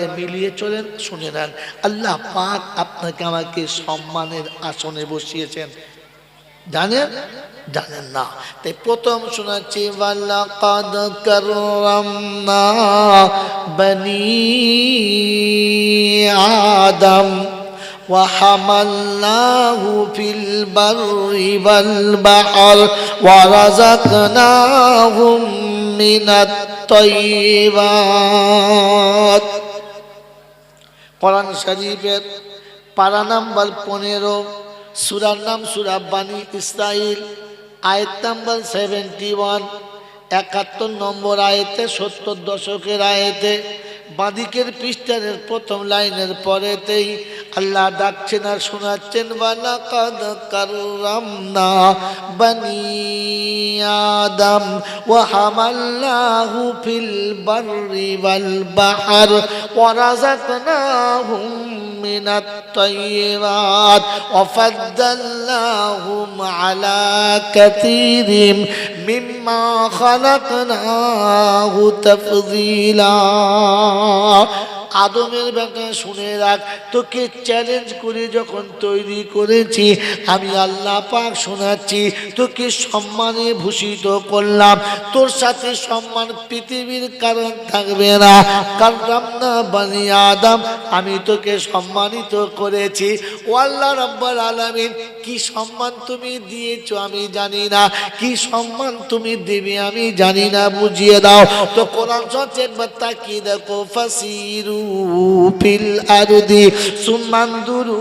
আগে মিলিয়ে চলেন, শুনে নেন। আল্লাহ পাক আপনাকে আমাকে সম্মানের আসনে বসিয়েছেন, জানেন? জানেন না? তাই প্রথম শোনাচ্ছি, ওয়ালাকাদ কাররামনা বনি আদম وحملناه في البر والبحر ورزقناهم من الطيبات। কোরআন শরীফের পারা নাম্বার 15, সূরার নাম সূরা বানি ইসরাইল, আয়াত নাম্বার 71, 71 নম্বর আয়াতে, 70 দশকের আয়াতে, বাদিকের পৃষ্ঠার প্রথম লাইনের পরেতেই আল্লাহ ডাকছেন আর শোনাচ্ছেন, ওয়ালাকাদ কাররামনা বনি আদম ওয়া হামালনাহু ফিল বাররি ওয়াল বাহর ওয়া রাযাকনাহুম মিনাত তাইয়্যিবাত ওয়া ফাদ্দালনাহুম আলা কাসীরিম মিম্মা খালাকনাহু তাফযীলা। আদমের বেটা শুনে রাখ, তোকে চ্যালেঞ্জ করে যখন তৈরি করেছি আমি আল্লাহ পাক শোনাচ্ছি, তোকে সম্মানে ভূষিত করলাম। তোর সাথে সম্মান পৃথিবীর কারণ থাকবে না। কাররামনা বনি আদম, আমি তোকে সম্মানিত করেছি। ও আল্লাহ রাব্বুল আলামিন, কি সম্মান তুমি দিয়েছো আমি জানি না, কি সম্মান তুমি দেবে আমি জানি না, বুঝিয়ে দাও। তো কোরআন শরীফ একবার তাকিয়ে দেখো, ফাসিরু ফিল আরদি সুমানদুরু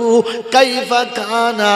কাইফা কানা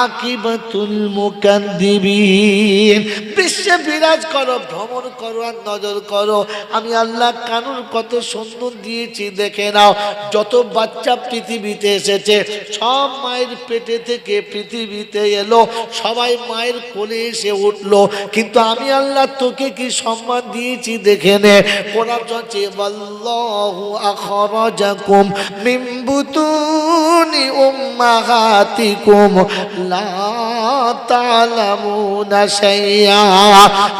আকিবাতুল মুকাদ্দিবিন। বিশ্বে বিরাজ করো, ভ্রমণ করো আর নজর করো, আমি আল্লাহ কানুন কত সুন্দর দিয়েছি দেখে নাও। যত বাচ্চা পৃথিবীতে এসেছে সব মায়ের পেটে থেকে পৃথিবীতে এলো, সবাই মায়ের কোলে এসে উঠলো, কিন্তু আমি আল্লাহ তোকে কি সম্মান দিয়েছি দেখে নে। কোরআন বলছে, ওয়াল্লাহু আখরাজাকুম মিন বুতুনি উম্মাহাতিকুম লা তা'লামুনা শাইআ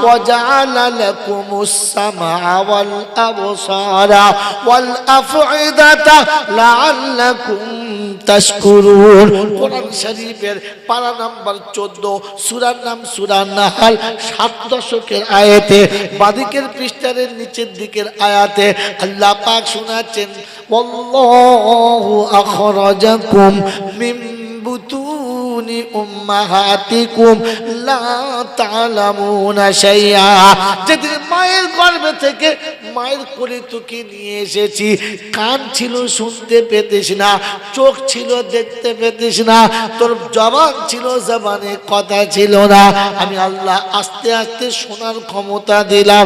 ওয়া জাআলা লাকুমুস সামআ ওয়াল আবসারা ওয়াল আফইদাতা লাআল্লাকুম তাশকুরুন। কোরআন শরীফের পারা নাম্বার 14, সূরার নাম সূরা নাহল, 7 দশকের আয়াতে, বাদিকের পৃষ্ঠার নিচের দিকের আয়াতে আল্লাহ পাক শোনাচ্ছেন, ওয়াল্লাহু আখরাজাকুম মিন বুতুনি উম্মাহাতিকুম লা তা'লামুনা শাইআ। যেদিন মায়ের গর্ভে থেকে মায়ের কোলে তোকে নিয়ে এসেছি, কান ছিল শুনতে পেতিস না, চোখ ছিল দেখতে পেতিস না, তোর জবান ছিল জবানে কথা ছিল না, আমি আল্লাহ আস্তে আস্তে শোনার ক্ষমতা দিলাম,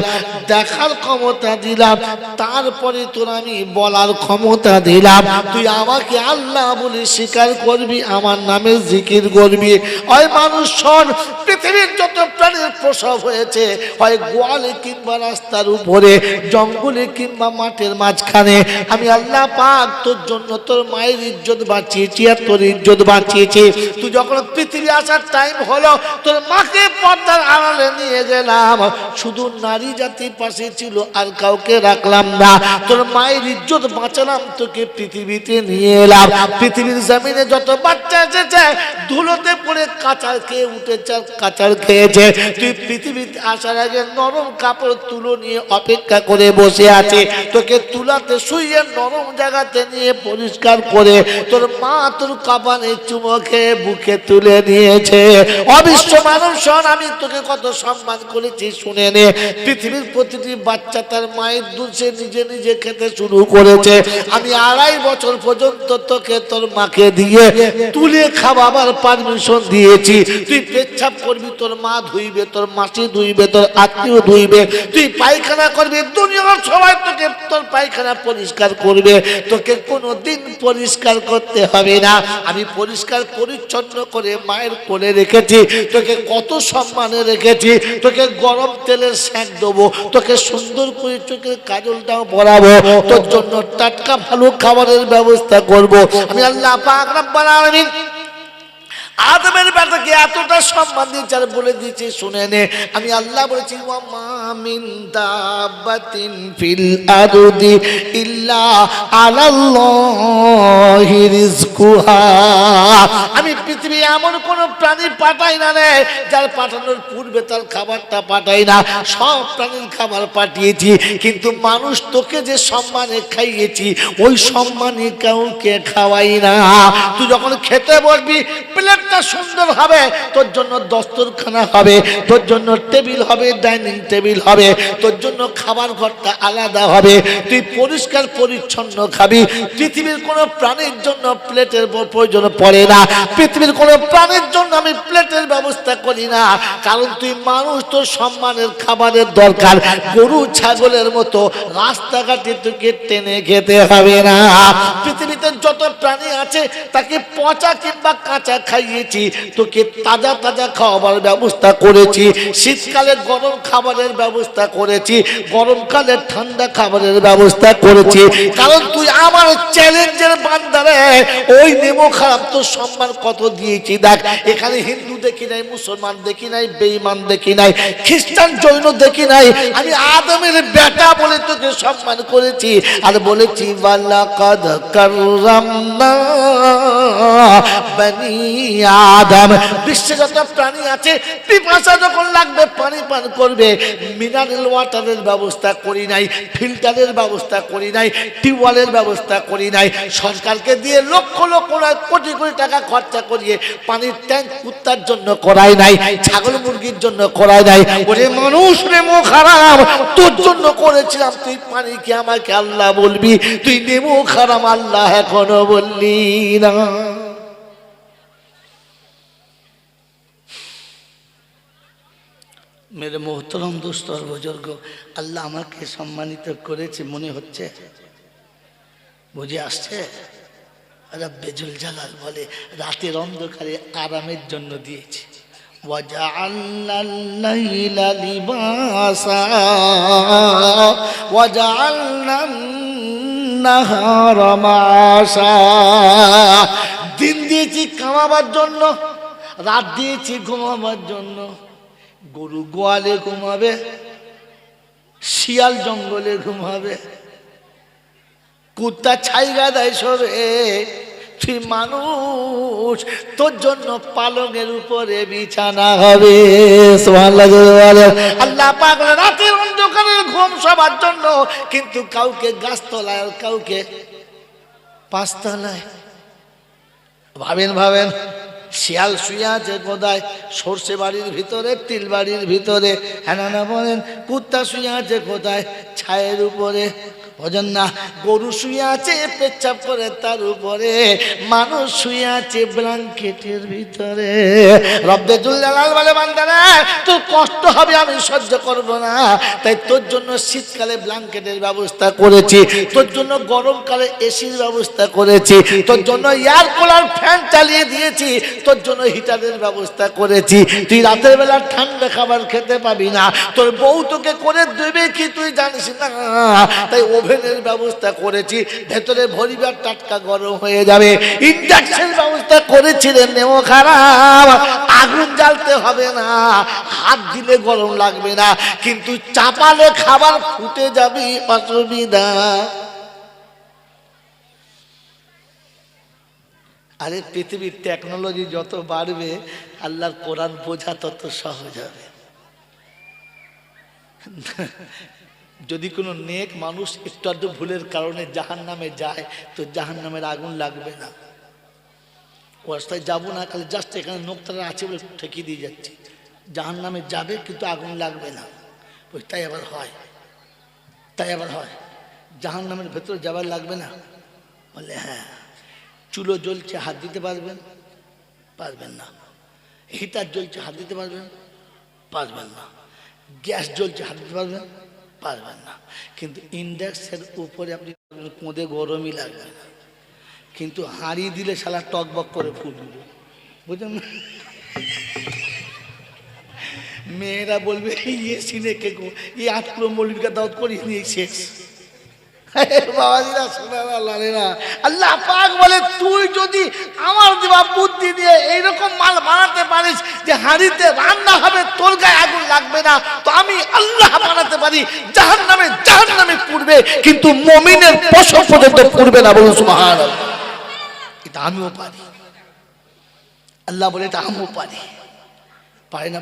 দেখার ক্ষমতা দিলাম, তারপরে তোর আমি বলার ক্ষমতা দিলাম। তুই আমাকে আল্লাহ বলে স্বীকার করবি, আমার নামে জিকির করবি। ওই মানুষ শোন, পৃথিবীর যত প্রাণীর প্রসব হয়েছে, হয় গোয়ালে কিংবা রাস্তার উপরে, জঙ্গলে কিংবা মাঠের মাঝখানে, আমি আল্লাহ পাক তোর জন্য তোর মায়ের ইজ্জত বাঁচিয়েছি আর তোর ইজ্জত বাঁচিয়েছি। তুই যখন পৃথিবী আসার টাইম হলো, তোর মাকে পর্দার আড়ালে নিয়ে গেলাম, শুধু নারী জাতির পাশে ছিল আর কাউকে রাখলাম না। তোর মায়ের ইজ্জত বাঁচালাম, তোকে পৃথিবীতে নিয়ে এলাম। পৃথিবীর জমিনে যত বাচ্চা এসেছে ধুলোতে পড়ে কাঁচার খেয়ে উঠেছে, কাঁচার খেয়েছে। তুই পৃথিবীতে আসার আগে নরম কাপড় তুলো নিয়ে অপেক্ষা করে বসে আছে, তোকে তুলাতে শুইয়ে নরম জায়গাতে নিয়ে পরিষ্কার করে তোর মা তোর কপালে চুমো খেয়ে বুকে তুলে নিয়েছে। অবিশ্ব মানব শোন, আমি তোকে কত সম্মান করেছি শুনে নে। পৃথিবীর প্রতিটি বাচ্চা তার মায়ের দুধ সে নিজে নিজে খেতে শুরু করেছে। আমি 2.5 বছর পর্যন্ত তোকে তোর মাকে দিয়ে তুলে খাওয়াবার পারমিশন দিয়েছি। তুই পেচ্ছাপ করবি, তোর মা ধুইবে, তোর মাসি ধুইবে, তোর আত্মীয় ধুইবে। তুই পায়খানা করবি, দুনিয়ার সবাই তোকে তোর পায়খানা পরিষ্কার করবে, তোকে কোনোদিন পরিষ্কার করতে হবে না। আমি পরিষ্কার পরিচ্ছন্ন করে মায়ের কোলে রেখেছি, তোকে কত সম্মানে রেখেছি। তোকে গরম তেলের সেঁক দেবো, তোকে সুন্দর করে চোখের কাজলটাও পরাবো, তোর জন্য টাটকা ভালো খাবারের ব্যবস্থা করব। আমি আল্লাহ পাক রব্বুল আলামিন আদমের বেটাকে এতটা সম্মান দিয়েছে আর বলে দিয়েছে শুনে নে, আমি আল্লাহ বলেছি ওয়া মা মিন দাব্বাতিন ফিল আরদি ইল্লা আলাল্লাহি রিজকুহা। আমি পৃথিবী এমন কোন প্রাণী পাঠাই না রে যার পাঠানোর পূর্বে তার খাবারটা পাঠাই না, সব প্রাণীর খাবার পাঠিয়েছি, কিন্তু মানুষ তোকে যে সম্মানে খাইয়েছি ওই সম্মানে কাউকে খাওয়াই না। তুই যখন খেতে বসবি প্লেটটা সুন্দর হবে, তোর জন্য দস্তরখানা হবে, তোর জন্য টেবিল হবে, ডাইনিং টেবিল হবে, তোর জন্য খাবার ঘরটা আলাদা হবে, তুই পরিষ্কার পরিচ্ছন্ন খাবি। পৃথিবীর কোনো প্রাণীর জন্য প্লেটের প্রয়োজন পড়ে না, পৃথিবীর কোনো প্রাণীর জন্য আমি প্লেটের ব্যবস্থা করি না, কারণ তুই মানুষ, তোর সম্মানের খাবারের দরকার। গরু ছাগলের মতো রাস্তাঘাটে তোকে টেনে খেতে হবে না। পৃথিবীতে যত প্রাণী আছে তাকে পচা কিংবা কাঁচা খাইয়েছি, তোকে তাজা তাজা খাওয়াবার ব্যবস্থা করেছি। শীতকালে গরম খাবারের ব্যবস্থা করেছি, গরমকালে ঠান্ডা খাবারের ব্যবস্থা করেছি, কারণ তুই আমার চ্যালেঞ্জের বান্দারে। ওই নেমো খারাপ তোর সম্মান কত দিয়েছি দেখ। এখানে হিন্দু দেখি নাই, মুসলমান দেখি নাই, বেঈমান দেখি নাই, খ্রিস্টান জৈন দেখি নাই, আমি আদমের বেটা বলে তোকে সম্মান করেছি আর বলেছি ওয়ালাকাদ কাররামনা বনি আদম। বিশ্বে যত প্রাণী আছে পিপাসা যখন লাগবে পানি পান করবে, মিনারেল ওয়াটারের ব্যবস্থা করি নাই, ফিল্টারের ব্যবস্থা করি নাই, টিউবওয়েলের ব্যবস্থা করি নাই, সরকারকে দিয়ে লক্ষ লক্ষ কোটি কোটি টাকা খরচা করিয়ে পানির ট্যাঙ্ক কুত্তার জন্য করাই নাই, ছাগল মুরগির জন্য করাই নাই। ওরে মানুষ রে মুখ খারাপ, তোর জন্য করেছিলাম, তুই পানি কি আমাকে আল্লাহ বলবি? তুই নেমো খারাপ আল্লাহ এখনো বললি না। মেরে মোহতরম দোস্ত আর বুজুর্গ, আল্লাহ আমাকে সম্মানিত করেছে মনে হচ্ছে, বুঝে আসছে? রব্বে জুল জালাল বলে রাতের অন্ধকারে আরামের জন্য দিয়েছি। ওয়াজআলনাল লাইলা লিবাসা ওয়াজআলনান নাহারা মাআশা। দিন দিয়েছি কামাবার জন্য, রাত দিয়েছি ঘুমাবার জন্য। গরু গোয়ালে ঘুমাবে, শিয়াল জঙ্গলে ঘুমাবে, কুত্তা ছাই গাদায় শোবে, তুই মানুষ, তোর জন্য পালঙের উপরে বিছানা হবে। আল্লাহ পাক রাতের অন্ধকারের ঘুম সবার জন্য, কিন্তু কাউকে গাছতলায় আর কাউকে পাঁচতলায়। ভাবেন ভাবেন, শিয়াল শুয়ে আছে কোথায়? সর্ষে বাড়ির ভিতরে, তিল বাড়ির ভিতরে। হ্যাঁ না বলেন? কুত্তা শুয়ে আছে কোথায়? ছায়ের উপরে। বোঝেন না? গরু শুয়ে আছে পেচ্ছাপ করে তার উপরে, মানুষ শুয়ে আছে ব্ল্যাঙ্কেটের ভিতরে। রব্বে জুল জালাল বলে বান্দারা তোর কষ্ট হবে আমি সহ্য করব না, তাই তোর জন্য শীতকালে ব্ল্যাঙ্কেটের ব্যবস্থা করেছি, তোর জন্য গরমকালে এসির ব্যবস্থা করেছি, তোর জন্য এয়ার কুলার ফ্যান চালিয়ে দিয়েছি, তোর জন্য হিটারের ব্যবস্থা করেছি। তুই রাতের বেলা ঠান্ডা খাবার খেতে পাবি না, তোর বউ তোকে করে দেবে কি তুই জানিস না, তাই ওভেনের ব্যবস্থা করেছি, ভেতরে ভরিবার টাটকা গরম হয়ে যাবে। ইন্ডাকশন ব্যবস্থা করেছিলেন, নেও খারাপ, আগুন জ্বালতে হবে না, হাত দিলে গরম লাগবে না, কিন্তু চাপালে খাবার ফুটে যাবে, অসুবিধা। আরে পৃথিবীর টেকনোলজি যত বাড়বে আল্লাহর কোরআন বোঝা তত সহজ হবে। যদি কোনো নেক মানুষ একটু আধটু ভুলের কারণে জাহান্নামে যায় তো জাহান্নামের আগুন লাগবে না। ও রাস্তায় যাবো না, খালি জাস্ট এখানে নোকতারা আছে বলে ঠেকিয়ে দিয়ে যাচ্ছে, জাহান্নামে যাবে কিন্তু আগুন লাগবে না। তাই আবার হয়, তাই আবার হয়, জাহান্নামের ভেতরে যাবার লাগবে না। বলে হ্যাঁ, চুলো জ্বলছে হাত দিতে পারবেন? পারবেন না। হিটার জ্বলছে হাত দিতে পারবেন? পারবেন না। গ্যাস জ্বলছে হাত দিতে পারবেন? পারবেন না। কিন্তু ইন্ডাকশনের উপরে আপনি কোঁদে গরমই লাগবে না, কিন্তু হাঁড়ি দিলে শালা টকবক করে ফুটবে, বুঝলেন? মেয়েরা বলবে ইয়ে সিনে কে গো, এই 8 কিলো মৌলিকা দাওয়াত করি নিয়ে শেষ। বাবাজিরা শোনা, আল্লাহ পাক বলে তুই যদি আমার দেওয়া বুদ্ধি দিয়ে এইরকম মাল বানাতে পারিস যে হাঁড়িতে রান্না হবে, তোর গায়ে আগুন লাগবে না, তো আমি আল্লাহ বানাতে পারি জাহান্নামে পুড়বে, কিন্তু মুমিনের পশম পর্যন্ত পুড়বে না। বলুন সুবহানাল্লাহ। এটা আমিও পারি। আল্লাহ বলে এটা আমিও পারি। পারে না?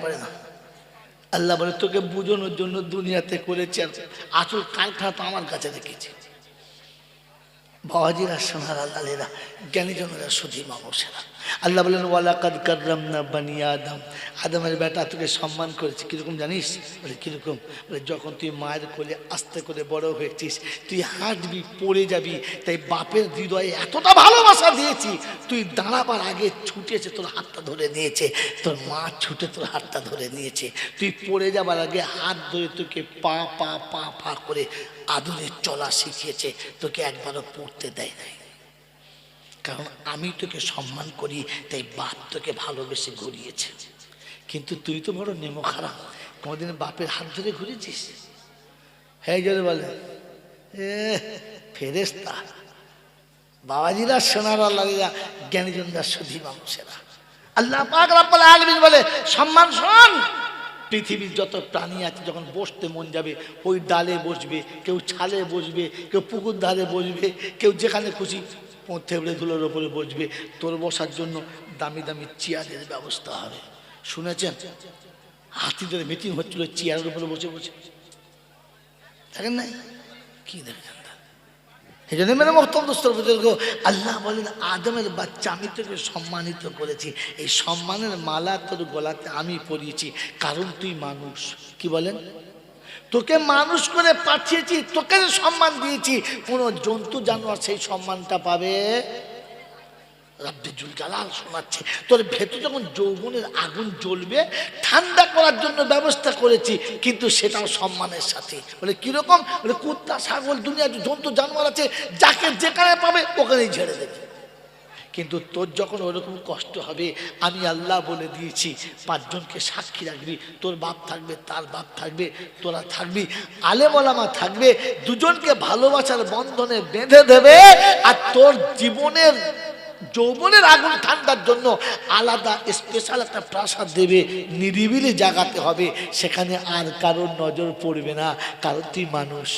আল্লাহ বলে তোকে বুঝানোর জন্য দুনিয়াতে করেছে, আসল কারখানা তো আমার কাছে রেখেছে। বাবাজিরা সোনার আল্লাহেরা, জ্ঞানীজনেরা, সুধী মানুষেরা, আল্লাহ বলেন ওয়ালাকাদ কাররামনা বানি আদম, আদমের বেটা তোকে সম্মান করেছি। কিরকম জানিস? বলে কিরকম? বলে যখন তুই মায়ের কোলে আস্তে করে বড় হয়েছিস, তুই হাঁটবি, পড়ে যাবি, তাই বাপের হৃদয়ে এতটা ভালোবাসা দিয়েছি, তুই দাঁড়াবার আগে ছুটে এসে তোর হাতটা ধরে নিয়েছে, তোর মা ছুটে তোর হাতটা ধরে নিয়েছে, তুই পড়ে যাবার আগে হাত ধরে তোকে পা পা পা পা করে আদরে চলা শিখিয়েছে, তোকে একবারও পড়তে দেয় নাই। কারণ আমি তোকে সম্মান করি, তাই বাপ তোকে ভালোবেসে ঘুরিয়েছে। কিন্তু তুই তো বড় নেমো খারাপ, কোনোদিন বাপের হাত ধরে ঘুরেছিস? হ্যাঁ জোরে বলে ফেরেশতা। বাবাজিরা সোনার আল্লাহরা, জ্ঞানীজনরা, সুধী মানুষেরা, আল্লাহ পাক রব্বুল আলামিন বলে সম্মান শোন। পৃথিবীর যত প্রাণী আছে যখন বসতে মন যাবে ওই ডালে বসবে, কেউ ছালে বসবে, কেউ পুকুর ধারে বসবে, কেউ যেখানে খুশি টেবিলে ধুলোর ওপরে বসবে। তোর বসার জন্য দামি দামি চেয়ারের ব্যবস্থা হবে। শুনেছেন হাতিদের মিটিং হচ্ছিল চেয়ারের উপরে বসে বসে, দেখেন নাই? কি দেখেন? এই জন্য মেরে মহতরম বুজুর্গ, আল্লাহ বলেন আদমের বাচ্চা আমি তোকে সম্মানিত করেছি, এই সম্মানের মালা তোর গলাতে আমি পরিয়েছি, কারণ তুই মানুষ। কি বলেন? তোকে মানুষ করে পাঠিয়েছি, তোকে সম্মান দিয়েছি। কোন জন্তু জানোয়ার সেই সম্মানটা পাবে? রব্বে জুল জালাল শোনাচ্ছে, তোর ভেতর যখন যৌবনের আগুন জ্বলবে, ঠান্ডা করার জন্য ব্যবস্থা করেছি, কিন্তু সেটাও সম্মানের সাথে। বলে কিরকম? বলে কুত্তা, ছাগল, দুনিয়া জন্তু জানোয়ার আছে, যাকে যেখানে পাবে ওখানেই ঝেড়ে দেবে। কিন্তু তোর যখন ওরকম কষ্ট হবে, আমি আল্লাহ বলে দিয়েছি 5 জনকে সাক্ষী রাখবি, তোর বাপ থাকবে, তার বাপ থাকবে, তোরা থাকবি, আলেম ওলামা থাকবে, 2 জনকে ভালোবাসার বন্ধনে বেঁধে দেবে, আর তোর জীবনের যৌবনের আগুন ঠান্ডার জন্য আলাদা স্পেশাল একটা প্রাসাদ দেবে, নিরিবিলি জাগাতে হবে, সেখানে আর কারোর নজর পড়বে না, কারণ তুই মানুষ।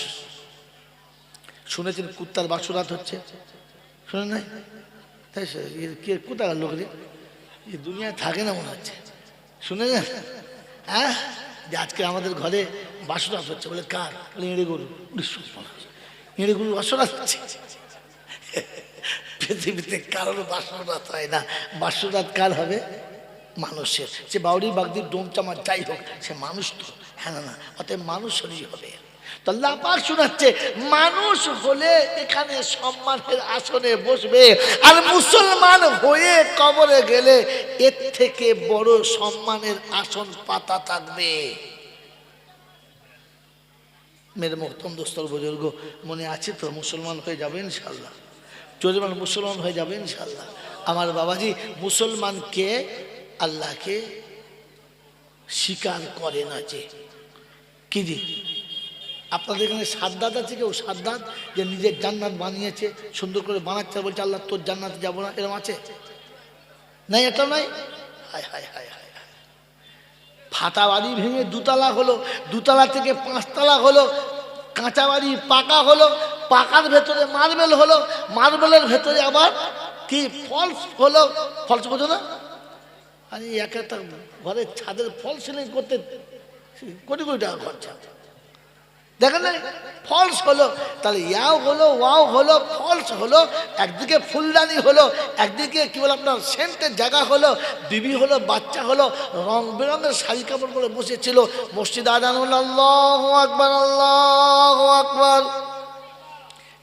শুনেছেন কুত্তার বাসরাত হচ্ছে? শুনে নাই? তাই কে কোথাকার লোক রে? এই দুনিয়ায় থাকে না মনে হচ্ছে। শুনে না? হ্যাঁ, যে আজকে আমাদের ঘরে বাসরাত হচ্ছে। বলে কার? এঁড়ে গরু। এঁড়ে গরু বাসরাত হচ্ছে? পৃথিবীতে কারোর বাসরাত হয় না। বাসরাত কার হবে? মানুষের। সে বাউরি বাগদির ডোমচামার যাই হোক, সে মানুষ তো। হ্যাঁ না, অতএব মানুষ হলেই হবে। তো আল্লাহ পাক শোনাচ্ছে মানুষ হলে এখানে সম্মানের আসনে বসবে, আর মুসলমান হয়ে কবরে গেলে এর থেকে বড় সম্মানের আসন পাতা থাকবে। মেরে মোহতরম দোস্তর বুজুর্গ, মনে আছে তো? মুসলমান হয়ে যাবে ইনশাআল্লাহ। চলিমান মুসলমান হয়ে যাবে ইনশাআল্লাহ। আমার বাবাজি মুসলমানকে আল্লাহকে স্বীকার করে না। যে কি জি আপনাদের এখানে সাদ্দাত আছে কেউ? সাদ্দাত যে নিজের জান্নাত বানিয়েছে, সুন্দর করে বানাচ্ছে, বলছে আল্লাহ তোর জান্নাতে যাবো না, এরকম আছে? নাই, এটা নাই। হায় হায় হায় হায়, ফাটা বাড়ি ভেঙে 2 তলা হলো, 2 তলা থেকে 5 তলা হলো, কাঁচা বাড়ি পাকা হলো, পাকার ভেতরে মার্বেল হলো, মার্বেলের ভেতরে আবার কি ফলস হলো। ফলস বোঝো না? আরে এক একটা ঘরের ছাদের ফল সিলিং করতে কোটি কোটি টাকা খরচা। দেখেন না, ফলস হলো, তাহলে ইয়াও হলো, ওয়াও হলো, ফলস হলো, একদিকে ফুলদানি হলো, একদিকে কি বলে আপনার সেন্টের জায়গা হলো, বিবি হলো, বাচ্চা হলো, রং বেরঙের শাড়ি কাপড় পরে বসেছিল, মসজিদ আজান হলো, আল্লাহু আকবার, আল্লাহু আকবার।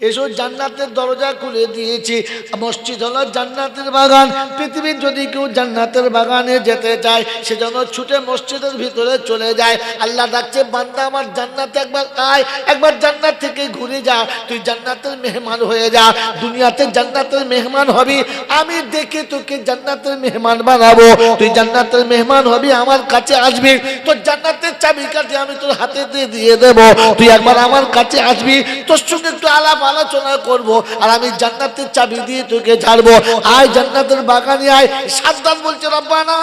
এসো জান্নাতের দরজা খুলে দিয়েছি। মসজিদ হলো জান্নাতের বাগান। পৃথিবীর যদি কেউ জান্নাতের বাগানে যেতে চায় সে যেন ছুটে মসজিদের ভিতরে চলে যায়। আল্লাহ ডাকছে, বান্দা আমার জান্নাতে একবার আয়, একবার জান্নাত থেকে ঘুরে যা, তুই জান্নাতের মেহমান হয়ে যা। দুনিয়াতে জান্নাতের মেহমান হবি, আমি দেখে তোকে জান্নাতের মেহমান বানাবো। তুই জান্নাতের মেহমান হবি, আমার কাছে আসবি, তোর জান্নাতের চাবিকাঠি আমি তোর হাতে দিয়ে দেব। তুই একবার আমার কাছে আসবি, তোর সঙ্গে একটু আলাপ আলোচনা করব, আর আমি জান্নাতের চাবি দিয়ে তোকে ছাড়বো। আয় জান্নাতের বাগানে আয়। সাদ্দাত বলছে, রব্বানা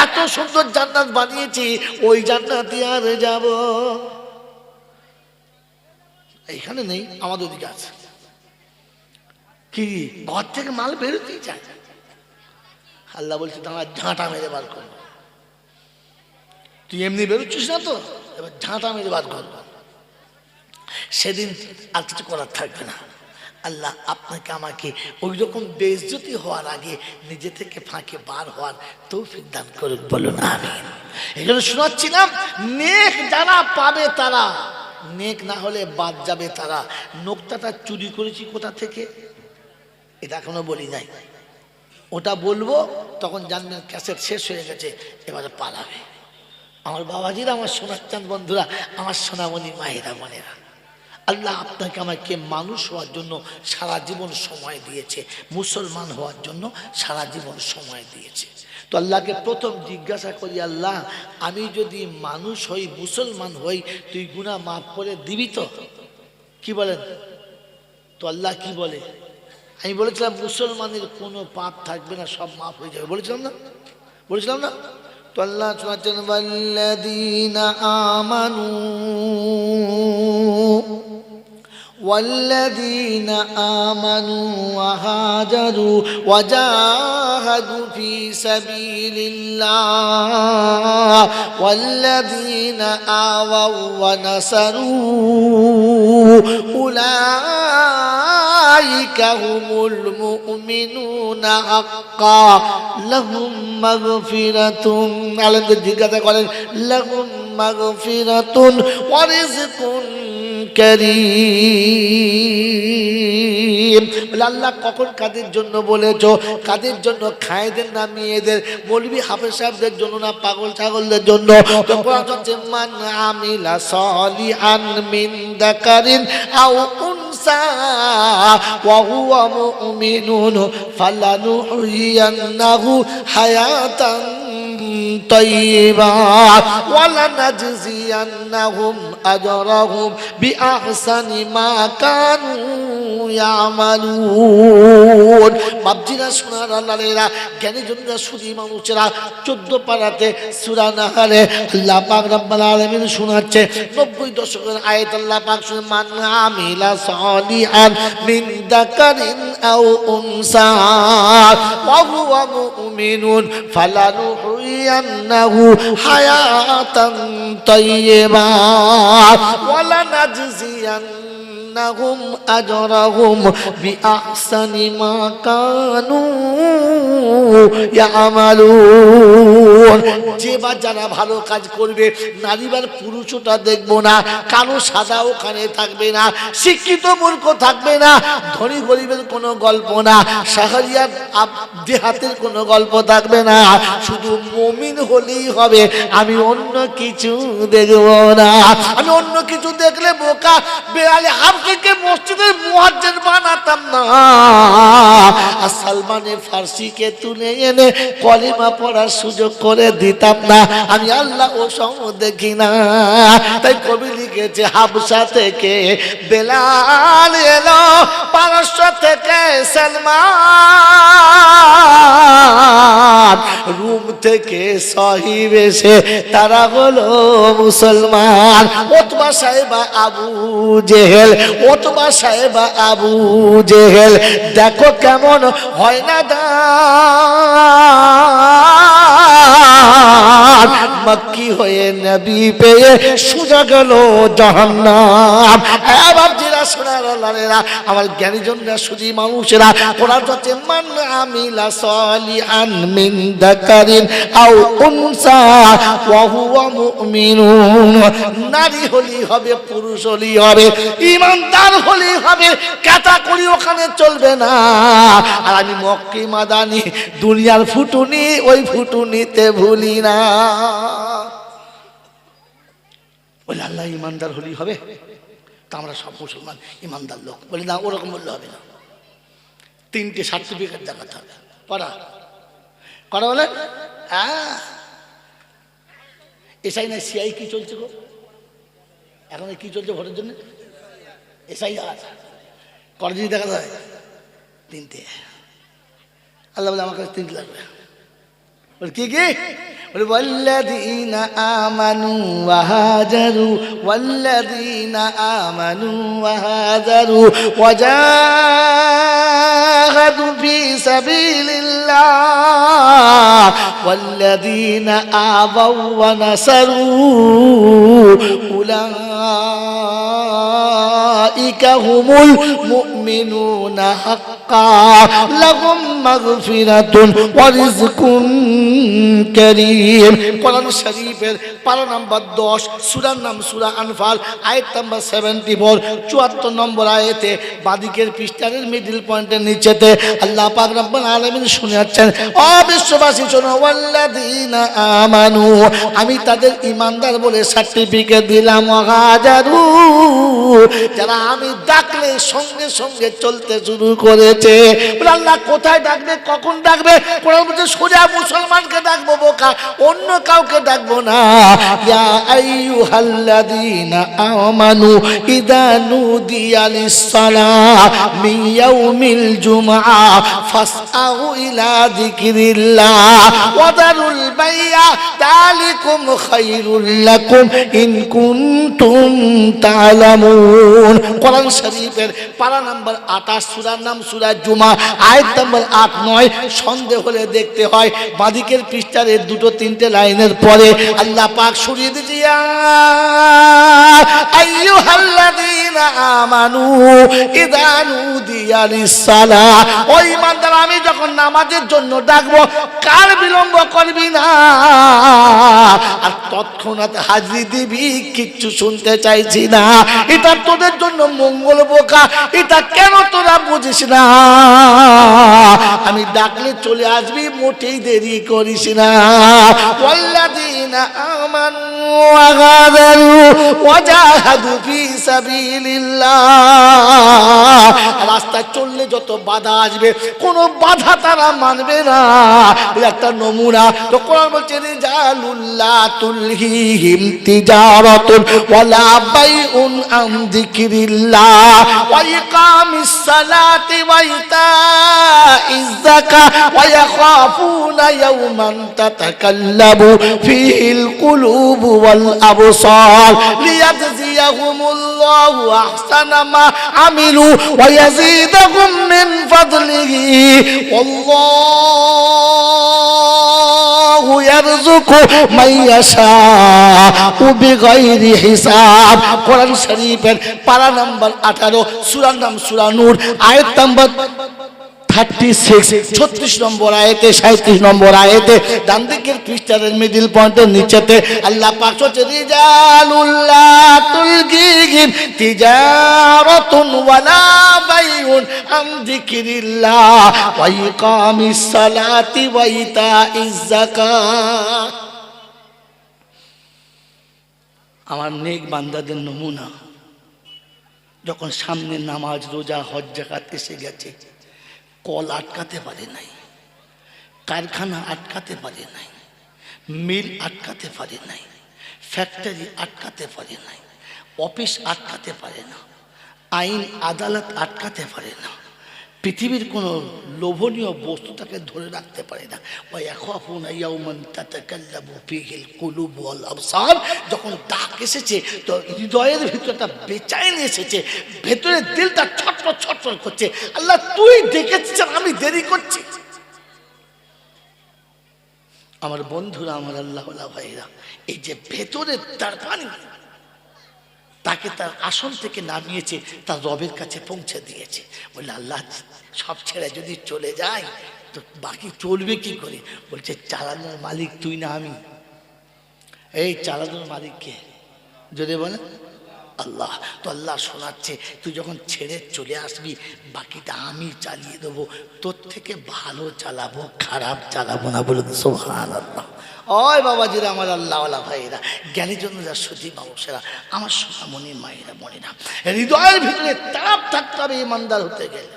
এত সুন্দর জান্নাত বানিয়েছি, ওই জান্নাতে আর যাব? এইখানে নেই, আমাদের ওদিকে আছে। কি ঘর থেকে মাল বেরোতেই চায়। আল্লাহ বলছে, দাঁড়া, ঝাঁটা মেরে বার করবো। তুই এমনি বেরোচ্ছিস না তো, এবার ঝাঁটা মেরে বার করবো। সেদিন আর কিছু করার থাকবে না। আল্লাহ আপনাকে আমাকে ওই রকম বেইজ্জতি হওয়ার আগে নিজে থেকে ফাঁকে বার হওয়ার তৌফিক দান করুক, বলুন আমিন। এগুলো শোনাচ্ছিলাম, নেক যারা পাবে তারা, নেক না হলে বাদ যাবে তারা। নোকতাটা চুরি করেছি কোথা থেকে, এটা এখনো বলি নাই। ওটা বলবো তখন জানবেন ক্যাসেট শেষ হয়ে গেছে, এবারে পালাবে। আমার বাবাজিরা, আমার সোনার চাঁদ বন্ধুরা, আমার সোনামণি মায়েরা, বোনেরা, আল্লাহ আপনাকে আমাকে মানুষ হওয়ার জন্য সারা জীবন সময় দিয়েছে, মুসলমান হওয়ার জন্য সারা জীবন সময় দিয়েছে। তো আল্লাহকে প্রথম জিজ্ঞাসা করি, আল্লাহ আমি যদি মানুষ হই, মুসলমান হই, তুই গুনাহ মাফ করে দিবি তো? কি বলেন? তো আল্লাহ কি বলে? আমি বলেছিলাম মুসলমানের কোনো পাপ থাকবে না, সব মাফ হয়ে যাবে, বলেছিলাম না? বলেছিলাম না? তো আল্লাহ শোনাচ্ছেন, ওয়াল্লাযীনা আমানু والذين آمنوا وهاجروا وجاهدوا في سبيل الله والذين آووا ونصروا أولئك هم المؤمنون حقا لهم مغفرة لهم مغفرة ورزق করিম। আল্লাহ কখন কাদের জন্য বলেছো? কাদের জন্য? খায়েদের না মেয়েদের, মৌলবি হাফেজ সাহেবদের জন্য না, পাগল ছাগলদের জন্য? তো কোরআন হচ্ছে, মান আমিলা সলিহান মিন যাকারিন আও উনসা ওয়া হুয়া মুমিনুন ফালানুহইয়ান্নাহু হায়াতান طيبا ولنجزينهم أجرهم بأحسن ما كانوا يعملون। বাবজিরা, সোনার আল্লাহরা, জ্ঞানী জনরা, সুধী মানুষেরা, 14 পারাতে সূরা নাহলে আল্লাহ পাক রব্বুল আলামিন শোনাচ্ছে 90 দশকের আয়াত। আল্লাহ পাক শুনে, মান আমিলা সলিহান মিন যাকারিন আও উনসা ওয়া হুয়া মুমিনুন ফালানুহইয়ান্নাহু হায়াতান তাইয়্যিবা ওয়ালানাজজিয়ান্নাহুম আজরাহুম বিআহসানি মা কানু ইয়ামালুন। যে বা যারা ভালো কাজ করবে, নারী বা পুরুষটা দেখবো না, কালো সাদা ওখানে থাকবে না, শিক্ষিত মূর্খ থাকবে না, ধনী গরিবের কোনো গল্প না, শাহরিয়ার দেহাতের কোনো গল্প থাকবে না, শুধু মুমিন হলেই হবে। আমি অন্য কিছু দেখব না। আমি অন্য কিছু দেখলে বোকা বেড়ালে হাফকে মসজিদের মুয়াজ্জিন বানাতাম না, আর সালমানে ফার্সিকে তুলে এনে কলিমা পড়ার সুযোগ করে দিতাম না। আমি আল্লাহ ও সম দেখি না। তাই কবি লিখেছে, হাবশা থেকে বেলাল এলো, পারস্য থেকে সালমান, রুম থেকে সাহিব এসে তারা হলো মুসলমান। ওতবা সাহেবা আবু জেহেল, ওতবা সাহেবা আবু জেহেল, দেখো কেমন হয় না দান, মক্কি হয়ে নবী পেয়ে সোজা গেল জাহান্নাম। বাবজিরা, বাবারা সোনার লালেরা আমার জ্ঞানীজনরা শুধু মানুষেরা কোরআন হচ্ছে মান আমিলা সালিহান মিন যাকারিন আও উনসা ওয়া হুয়া মুমিনুন নারী হলেই হবে পুরুষ হলেই হবে ঈমানদার হলেই হবে ক্যাটাগরি ওখানে চলবে না আর আমি মক্কি মাদানি দুনিয়ার ফুটুনি ওই ফুটুনিতে ভুলি না বলে আল্লাহ ঈমানদার হলেই হবে তা আমরা সব মুসলমান ঈমানদার লোক বলি না ওরকম বললে হবে না তিনটে সার্টিফিকেট দেখাতে হবে করা বলে হ্যাঁ এসআই না সিআই কি চলছে গো এখন কি চলছে ভোটের জন্য এসআই করে যদি দেখা যায় তিনটে আল্লাহ বলে আমার কাছে তিনটে লাগবে বলে কি কি والذين آمنوا وهاجروا والذين آمنوا وهاجروا وجاهدوا في سبيل الله والذين آووا ونصروا أولئك هم المؤمنون حقا لهم مغفرة ورزق كريم কোরআন শরীফের পারা নাম্বার 10 সূরার নাম সূরা আনফাল আয়াত নাম্বার 74 74 নম্বর আয়াতে বাদিকের পৃষ্ঠার মিডল পয়েন্টের নিচেতে আল্লাহ পাক রব্বুল আলামিন শুনাচ্ছেন ও বিশ্ববাসী শোনো ওয়াল্লাযীনা আমানু আমি তাদের ঈমানদার বলে সার্টিফিকেট দিলাম ওয়াহাজারু যারা আমি ডাকলে সঙ্গে সঙ্গে চলতে শুরু করেছে বলে আল্লাহ কোথায় ডাকবে কখন ডাকবে কোরআন বলছে সোজা মুসলমানকে ডাকবো বোকা অন্য কাউকে ডাকবো না ইয়া আইয়ুহাল্লাযীনা আমানু ইযা নুদিয়া লিস-সালাহ মিন ইয়াউমিল জুমআ ফাসআউ ইলা যিকরিল্লাহ ওয়া দারুল বাই'a যালিকুম খায়রুল লাকুম ইন কুনতুম তা'লামুন কোরআন শরীফের পারা নাম্বার 28 সূরার নাম সূরা জুমা আয়াত নাম্বার 8 9 সন্দেহ হলে দেখতে হয় বাদিকের পৃষ্ঠার দুটো তিনটে লাইনের পরে আল্লাহ পাক শুনিয়ে দিয়েছে ইয়া আইয়ুহাল্লাযীনা আমানু ইযা নুদিয়া লিস-সালাহ ও ঈমানদার আমি যখন নামাজের জন্য ডাকবো কার বিলম্ব করবি না আর তৎক্ষণাৎ হাজিরি দিবি কিচ্ছু শুনতে চাইছি না এটা তোদের জন্য মঙ্গল বোকা এটা কেন তোরা বুঝিস না আমি ডাকলে চলে আসবি মোটেই দেরি করিস না ওয়াল্লাযীনা আমানু ওয়াহাজারু ওয়াজাহাদু ফি সাবিলিল্লাহ রাস্তায় চললে যত বাধা আসবে কোনো বাধা তারা মানবে না একটা নমুনা তো কোরআন বলছে রিজালুল্লাহ তুলহিহিম তিজারাতুন ওয়ালা বাইউন আন যিকরিল্লাহ ওয়া ইকামিস সালাতি ওয়া ইতাইজ যাকাত ওয়া ইয়াখাফুনা ইয়াওমান তাতাকাল্লাবু ফিহিল কুলুবু ওয়াল আবসার লিয়াজজিয়াহুমুল্লাহু আহসানা মা আমিলু ওয়া ইয়াজিদাহুম মিন ফাদলিহি আল্লাহু ইয়ারযুকু মান ইয়াশাউ বিগাইরি হিসাব কোরআন শরীফের পারা নাম্বার 18 সূরার নাম সূরা নূর আয়াত নাম্বার 36 নম্বর আয়াতে 37 নম্বর আয়াতে ডান দিকের পৃষ্ঠার মিডল পয়েন্টের নিচেতে আল্লাহ পাক বলেন রিজালুল্লাহ তুলহিহিম তিজারাতুন ওয়ালা বাইউন আন যিকরিল্লাহ ওয়া ইকামিস সালাতি ওয়া ইতাইজ যাকাত আমার নেক বান্দাদের নমুনা যখন সামনে নামাজ রোজা হজ যাকাত এসে গেছে কল আটকাতে পারে নাই কারখানা আটকাতে পারে নাই মিল আটকাতে পারে নাই ফ্যাক্টরি আটকাতে পারে নাই অফিস আটকাতে পারে না আইন আদালত আটকাতে পারে না পৃথিবীর কোনো লোভনীয় বস্তু তাকে ধরে রাখতে পারে না ওয়া ইয়াখাফুনা ইয়াওমান তাতাকাল্লাবু ফীহিল কুলুব ওয়াল আবসার যখন ডাক এসেছে তো হৃদয়ের ভিতরটা বেচাইন এসেছে ভেতরের দিলটা ছটফট ছটফট করছে আল্লাহ তুই ডেকেছিস আমি দেরি করছি আমার বন্ধুরা আমার আল্লাহ ওয়ালা ভাইরা এই যে ভেতরের তারপানি তাকে তার আসন থেকে নামিয়েছে, তার রবের কাছে পৌঁছে দিয়েছে। বললে আল্লাহ সব ছেড়ে যদি চলে যায় তো বাকি চলবে কি করে? বলছে চালানোর মালিক তুই না আমি। এই চালানোর মালিক কে? যদি বলে আল্লাহ। তো আল্লাহ শোনাচ্ছে তুই যখন ছেড়ে চলে আসবি বাকিটা আমি চালিয়ে দেবো, তোর থেকে ভালো চালাবো, খারাপ চালাবো না। বলুন সুবহানাল্লাহ। ওই বাবাজিরা, আমার আল্লাহওয়ালা ভাইয়েরা, জ্ঞানী জন্য যা সতী মানুষেরা, আমার সোনামণি মায়েরা মনিরা, হৃদয়ের ভিতরে তাপ থাকতে হবে ইমানদার হতে গেলে।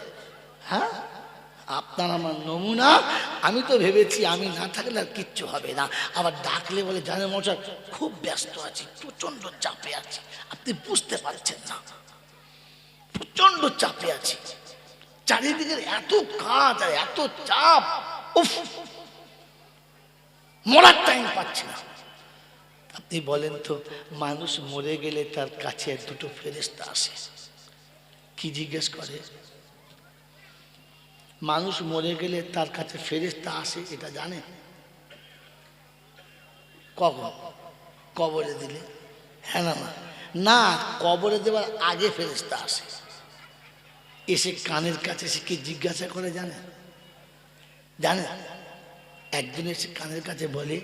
হ্যাঁ, আপনার আমার নমুনা। আমি তো ভেবেছি আমি না থাকলে আর কিচ্ছু হবে না। আবার ডাকলে বলে জানেন মশাই খুব ব্যস্ত আছি, প্রচন্ড চাপে আছি। আপনি বুঝতে পারছেন না, প্রচন্ড চাপে আছি, চারিদিকে এত কাজ আর এত চাপ, উফ, মরার টাইম পাচ্ছি না। আপনি বলেন তো, মানুষ মরে গেলে তার কাছে দুটো ফেরেশতা আসে, কি জিজ্ঞেস করে? মানুষ মরে গেলে তার কাছে ফেরেশতা আসে, এটা জানেন? কখন? কবরে দিলে। হ্যাঁ না? না, কবরে দেওয়ার আগে ফেরেশতা আসে, এসে কানের কাছে এসে কি জিজ্ঞাসা করে জানেন? জানেন? একদিন এসে কানের কাছে বলে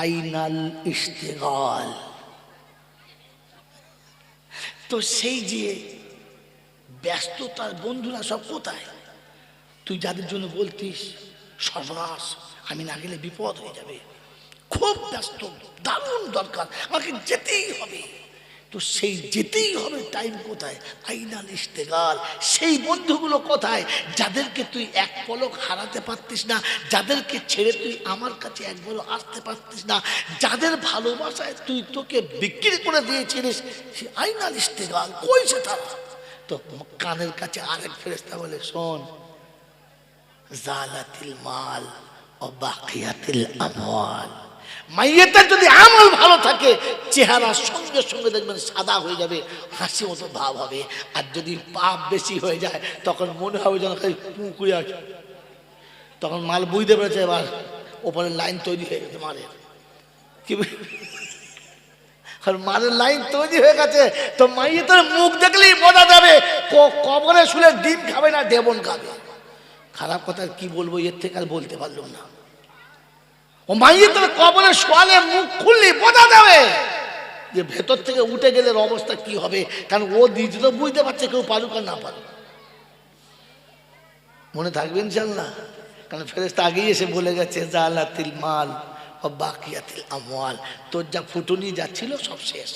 আইনাল ইশতিগাল। তো সেই যে ব্যস্ততার বন্ধুরা সব কোথায়? তুই যাদের জন্য বলতিস সর্বনাশ, আমি না গেলে বিপদ হয়ে যাবে, খুব ব্যস্ত, দারুণ দরকার, আমাকে যেতেই হবে, তো সেই যেতেই হবে টাইম কোথায়? আইনাল ইশতেগাল। সেই বন্ধুগুলো কোথায় যাদেরকে তুই এক পলক হারাতে পারতিস না, যাদেরকে ছেড়ে তুই আমার কাছে এক পলক আসতে পারতিস না, যাদের ভালোবাসায় তুই তোকে বিক্রি করে দিয়েছিলিস, সে আইনাল ইশতেগাল কই সে তারা? তো কানের কাছে আরেক ফেরেশতা বলে শোন, জালাতিল মাল ও বাকিয়াতিল আমওয়াল। মাইয়েতের যদি আমল ভালো থাকে চেহারা সঙ্গে সঙ্গে দেখবেন সাদা হয়ে যাবে, হাসি মতো ভাব হবে। আর যদি পাপ বেশি হয়ে যায় তখন মনে হবে যেন পুকুরে আছে, তখন মাল বুঝতে পেরেছে এবার ওপরে লাইন তৈরি হয়ে গেছে মালের, কি মালের লাইন তৈরি হয়ে গেছে। তো মাইয়েতের মুখ দেখলেই বোঝা যাবে কবরে শুলে ডিম খাবে না ডেবন খাবে। খারাপ কথা কি বলবো, এর থেকে আর বলতে পারলাম না। ও মাইয়েতের কবরে শোয়ালে মুখ খুললে বোঝা যাবে যে ভেতর থেকে উঠে গেলে অবস্থা কি হবে, কারণ ও নিজে তো বুঝতে পারছে, কেউ পারুক আর না পারুক। মনে থাকবে ইনশাআল্লাহ, কারণ ফেরেশতা আগেই এসে বলে গেছে জালাতিল মাল ও বাকিয়াতিল আমওয়াল। তোর যা ফুটুনি যাচ্ছিল সব শেষ,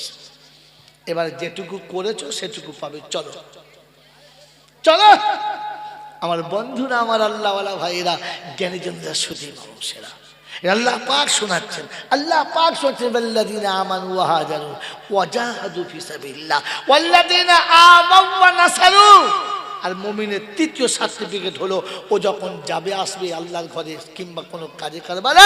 এবার যেটুকু করেছো সেটুকু পাবে। চলো চলো আমার বন্ধুরা, আমার আল্লাহওয়ালা ভাইয়েরা, জ্ঞানীজনরা, সুধী মানুষেরা, আল্লাহ পাক শোনাচ্ছেন, আল্লাহ পাক শোনাচ্ছেন ওয়াল্লাযীনা আমানু ওয়া হাজারু ওয়া জাহাদু ফি সাবিলিল্লাহ ওয়াল্লাযীনা আমানু ওয়া নাসারু। আর মুমিনের তৃতীয় সার্টিফিকেট হলো ও যখন যাবে আসবে আল্লাহর ঘরে কিংবা কোনো কাজে কারবারে,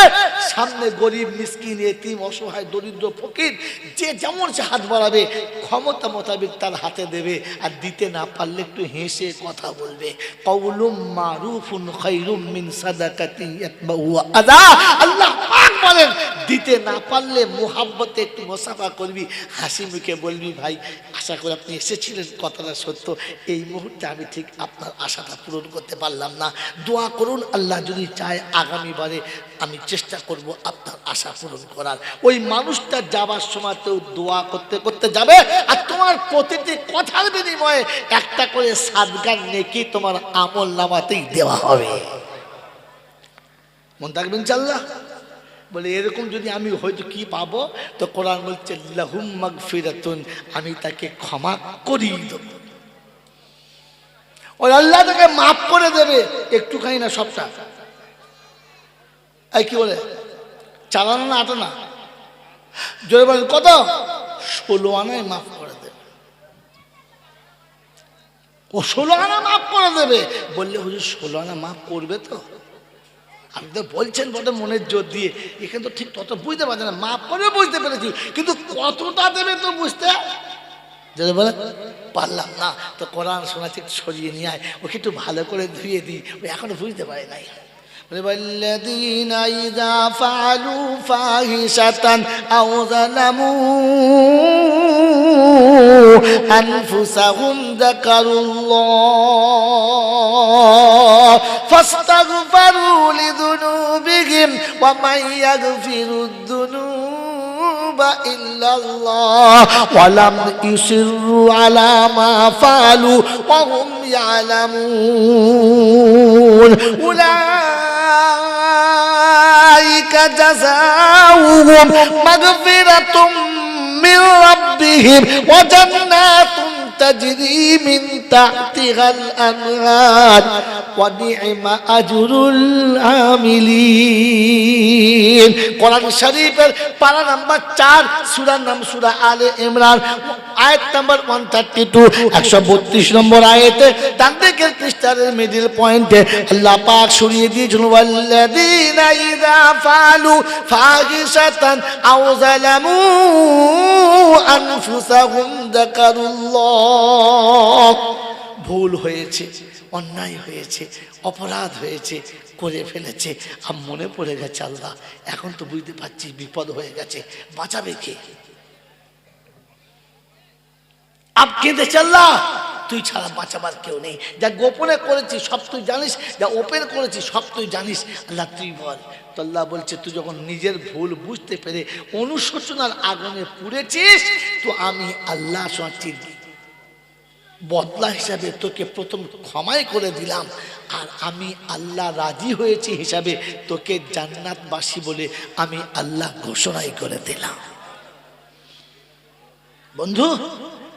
সামনে গরিব মিসকিন এতিম অসহায় দরিদ্র ফকির যে যেমন সে হাত বাড়াবে ক্ষমতা মোতাবেক তার হাতে দেবে, আর দিতে না পারলে একটু হেসে কথা বলবে। কাউলুম মারুফুন খায়রুম মিন সাদাকাতিন ইয়াতবাউ আযা। আল্লাহ পাক বলেন দিতে না পারলে মুহাব্বতে একটু মুসাফা করবি, হাসি মুখে বলবি ভাই আশা করি আপনি এসেছিলেন, কথাটা সত্য, এই মুহূর্তে আমি ঠিক আপনার আশাটা পূরণ করতে পারলাম না, দোয়া করুন, আল্লাহ যদি চায় আগামীবারে আমি চেষ্টা করব আপনার আশা পূরণ করার। ওই মানুষটা যাবার সময় তো দোয়া করতে করতে যাবে, আর তোমার প্রতিটি কথার বিনিময়ে একটা করে সাদগার নেকি তোমার আমল নামাতেই দেওয়া হবে। মন থাকবেন ইনশাআল্লাহ। বলে এরকম যদি আমি হয়তো কি পাবো, তো কোরআন বলছে লাহুম মাগফিরাতুন, আমি তাকে ক্ষমা করিয়ে দেবো। ওই আল্লাহ তাকে মাফ করে দেবে, একটুখানি না সবটা। এই কি বলে চালানো না আটো না, জোরে বলেন কত? 16 আনায় মাফ করে দেবে। ও 16 আনা মাফ করে দেবে। বললে হুজুর 16 আনা মাফ করবে তো? আপনি তো বলছেন বটে মনের জোর দিয়ে, এখানে তো ঠিক তত বুঝতে পারছে না। মাফ করে বুঝতে পেরেছি, কিন্তু কতটা দেবে তো বুঝতে যদি বলে পারলাম না। তো কোরআন শোনাচ্ছে সরিয়ে নিয়ে আয়, ওকে একটু ভালো করে ধুয়ে দিই, ও এখনো বুঝতে পারে নাই। والذين إذا فعلوا فاحشة أو ظلموا أنفسهم ذكروا الله فاستغفروا لذنوبهم ومن يغفر الذنوب إلا الله ولم يصروا على ما فعلوا وهم يعلمون أولئك جزاؤهم مغفرة من ربهم وجنات تجري من تحتها الأنهار ونعم أجر العاملين কোরআন শরীফের পারা নাম্বার 4 সূরার নাম সূরা আলে ইমরান আয়াত নাম্বার 132 132 নম্বর আয়াতে ডান দিকের পৃষ্ঠার মিডল পয়েন্টে আল্লাহ পাক সরিয়ে দিয়েছেন ওয়াল্লাযীনা ইযা ফালু ফাহিশাতান আও যালামু আনফুসাহুম যাকারুল্লাহ ভুল হয়েছে অন্যায় হয়েছে অপরাধ হয়েছে করে ফেলেছে আর মনে পড়ে গেছে আল্লাহ এখন তো বুঝতে পারছি বিপদ হয়ে গেছে বাঁচাবে কে আপ কেঁদেছে আল্লাহ তুই ছাড়া বাঁচাবার কেউ নেই যা গোপনে করেছি সব তুই জানিস যা ওপেন করেছি সব তুই জানিস আল্লাহ তুই বল তো আল্লাহ বলছে তুই যখন নিজের ভুল বুঝতে পেরে অনুশোচনার আগুনে পুড়েছিস তো আমি আল্লাহ সত্যি বদলা হিসাবে তোকে প্রথম ক্ষমাই করে দিলাম আর আমি আল্লাহ রাজি হয়েছি হিসাবে তোকে জান্নাতবাসী বলে আমি আল্লাহ ঘোষণাই করে দিলাম বন্ধু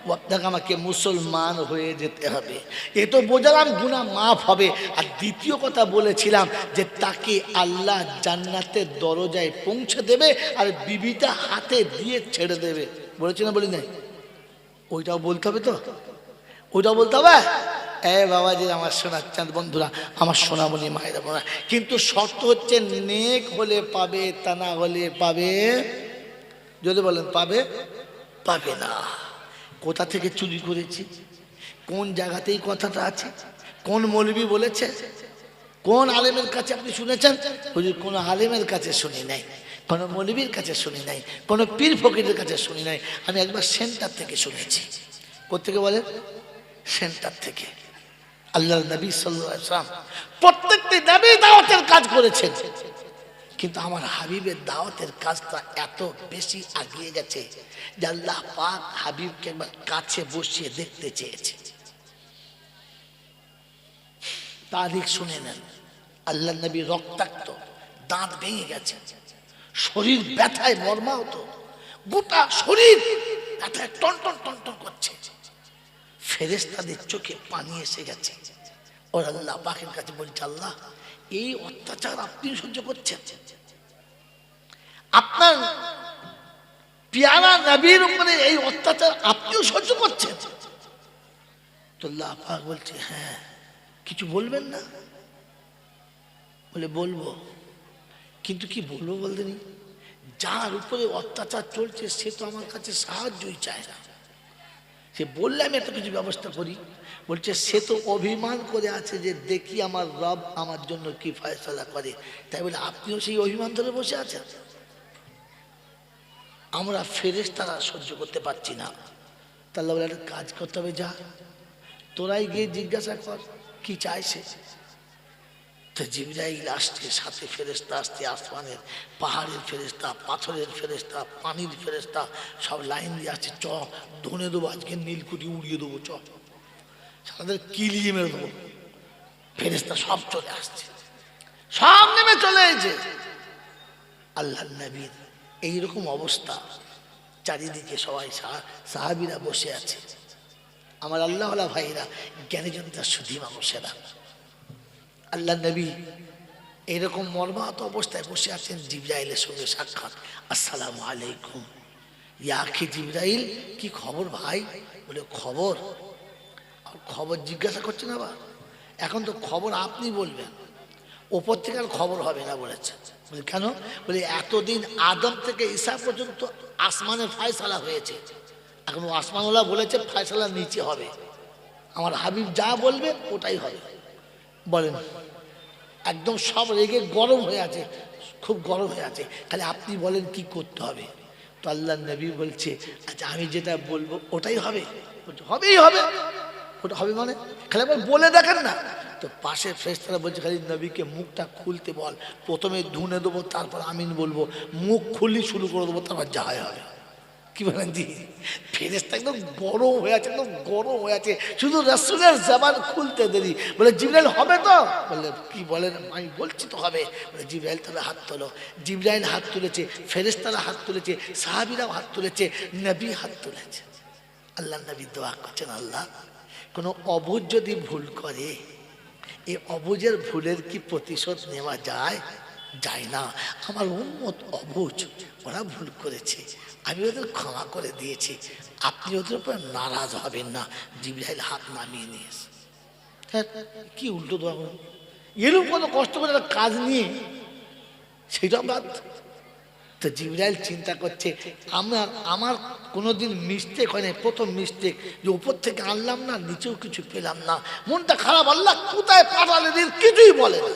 আপনাকে আমাকে মুসলমান হয়ে যেতে হবে এ তো বোঝালাম গুনাহ মাফ হবে আর দ্বিতীয় কথা বলেছিলাম যে তাকে আল্লাহ জান্নাতের দরজায় পৌঁছে দেবে আর বিবিটা হাতে দিয়ে ছেড়ে দেবে বলেছি না বলি নাই ওইটাও বলতে হবে তো ওইটাও বলতে হবে বাবাজি আমার সোনার চাঁদ বন্ধুরা আমার সোনামণি মায়েরা বোনা কিন্তু শর্ত হচ্ছে নেক হলে পাবে তা না হলে পাবে যদি বলেন পাবে পাবে না কোথা থেকে চুরি করেছি কোন জায়গাতেই কথাটা আছে কোন মৌলবী বলেছে কোন আলেমের কাছে আপনি শুনেছেন হুজুর কোন আলেমের কাছে শুনি নাই কোন মৌলবীর কাছে শুনি নাই কোন পীর ফকিরের কাছে শুনি নাই আমি একবার সেন্টার থেকে শুনেছি কোত্থেকে বলেন সেন্টার থেকে আল্লাহর নবী সাল্লাল্লাহু আলাইহি ওয়াসাল্লাম প্রত্যেকটি নবী দাওয়াতের কাজ করেছেন কিন্তু আমার হাবিবের দাওয়াতের কাজটা এত বেশি এগিয়ে গেছে যে আল্লাহ পাক হাবিবকে একবার কাছে বসিয়ে দেখতে চেয়েছে তারিখ শুনে নেন আল্লাহর নবী রক্তাক্ত দাঁত ভেঙে গেছে শরীর ব্যথায় মর্মাহত গোটা শরীর ব্যথায় টনটন টনটন করছে ফেরেশতাদের চোখে পানি এসে গেছে ওর আল্লাহ পাকের কাছে বলছে আল্লাহ এই অত্যাচার আপনি সহ্য করছেন আপনার পেয়ারা নবীর উপরে এই অত্যাচার আপনিও সহ্য করছেন তো আল্লাহ পাক বলছে হ্যাঁ কিছু বলবেন না বলে বলবো কিন্তু কি বলবো বলতে নি যার উপরে অত্যাচার চলছে সে তো আমার কাছে সাহায্যই চায় না সে বললে আমি একটা কিছু ব্যবস্থা করি বলছে সে তো অভিমান করে আছে যে দেখি আমার রব আমার জন্য কি ফয়সালা করে তাই বলে আপনিও সেই অভিমান ধরে বসে আছেন আমরা ফেরেশতারা সহ্য করতে পারছি না তাহলে বলে একটা কাজ করতে হবে যা তোরাই গিয়ে জিজ্ঞাসা কর কি চাইছে তো জিবরাইল আসছে সাথে ফেরেশতা আসছে আসমানের পাহাড়ের ফেরেশতা পাথরের ফেরেশতা পানির ফেরেশতা সব লাইন দিয়ে আসছে চ ধনে দেবো আজকে নীলকুঠি উড়িয়ে দেবো চ তাদের কিলিয়ে মেরে দেবো ফেরেশতা সব চলে আসছে সব নেমে চলে এসেছে আল্লাহ নবীর এইরকম অবস্থা চারিদিকে সবাই সাহাবীরা বসে আছে আমার আল্লাহওয়ালা ভাইরা জ্ঞানীজনতা সুধী মানুষেরা আল্লাহ নবী এরকম মর্মাহত অবস্থায় বসে আছেন জিবরাইলের সঙ্গে সাক্ষাৎ আসসালামু আলাইকুম ইয়া আখি জিবরাইল কি খবর ভাই বলে খবর খবর জিজ্ঞাসা করছে না বা এখন তো খবর আপনি বলবেন ওপর থেকে আর খবর হবে না বলেছে বলে কেন বলে এতদিন আদম থেকে ঈসা পর্যন্ত আসমানের ফয়সালা হয়েছে এখন আসমানওয়ালা বলেছে ফয়সালা নিচে হবে আমার হাবিব যা বলবে ওটাই হবে বলেন একদম সব রেগে গরম হয়ে আছে, খুব গরম হয়ে আছে, খালি আপনি বলেন কি করতে হবে। তো আল্লাহ নবী বলছে, আচ্ছা আমি যেটা বলবো ওটাই হবে? হবেই হবে। ওটা হবে মানে খালি একবার বলে দেখেন না। তো পাশের ফেরেশতারা বলছে, খালি নবীকে মুখটা খুলতে বল, প্রথমে ধুনে দেবো, তারপর আমিন বলবো, মুখ খুললি শুরু করে দেবো, তারপর যা হয় হবে। কি বলেন জি? ফেরেশতা একদম গরম হয়ে আছে, একদম গরম হয়ে আছে, শুধু রাসূলের জবান খুলতে দেরি। বলে জিবরাইল হবে তো? বলে কি বলেন? আমি বলছি তো হবে। বলে জিবরাইল তবে হাত তোলো। জিবরাইল হাত তুলেছে, ফেরেশতারা হাত তুলেছে, সাহাবীরাও হাত তুলেছে, নবী হাত তুলেছে। আল্লাহ নবী দোয়া করছেন, আল্লাহ কোনো অবুঝ যদি ভুল করে, এই অবুঝের ভুলের কি প্রতিশোধ নেওয়া যায়? যায় না। আমার উম্মত অবুঝ, ওরা ভুল করেছে, আমি ওদের ক্ষমা করে দিয়েছি, আপনি ওদের উপর নারাজ হবেন না। জিবরাইল হাত নামিয়ে নিয়েছে। হ্যাঁ, কি উল্টো দোয়া করেন? এরকম কোনো কষ্ট করে একটা কাজ নিয়ে সেটা বাদ। তো জিবরাইল চিন্তা করছে, আমার কোনোদিন মিস্টেক হয় না, প্রথম মিস্টেক যে উপর থেকে আনলাম না, নিচেও কিছু পেলাম না, মনটা খারাপ, আল্লাহ কোথায় পাঠালেন কিছুই বলে না।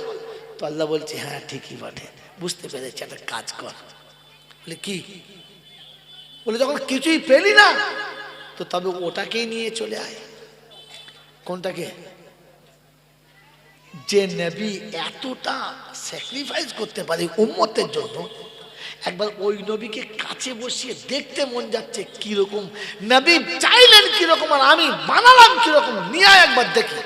তো আল্লাহ বলছে, হ্যাঁ ঠিকই বটে, বুঝতে পেরেছি, একটা কাজ কর। বলে কি? বলে যখন কিছুই পেলি না, তো তবে ওটাকেই নিয়ে চলে আয়। কোনটাকে? যে নবী এতটা স্যাক্রিফাইস করতে পারে উম্মতের জন্য, একবার ওই নবীকে কাছে বসিয়ে দেখতে মন যাচ্ছে কিরকম নবী চাইলেন কিরকম, আর আমি বানালাম কিরকম, নিয়ে একবার দেখি।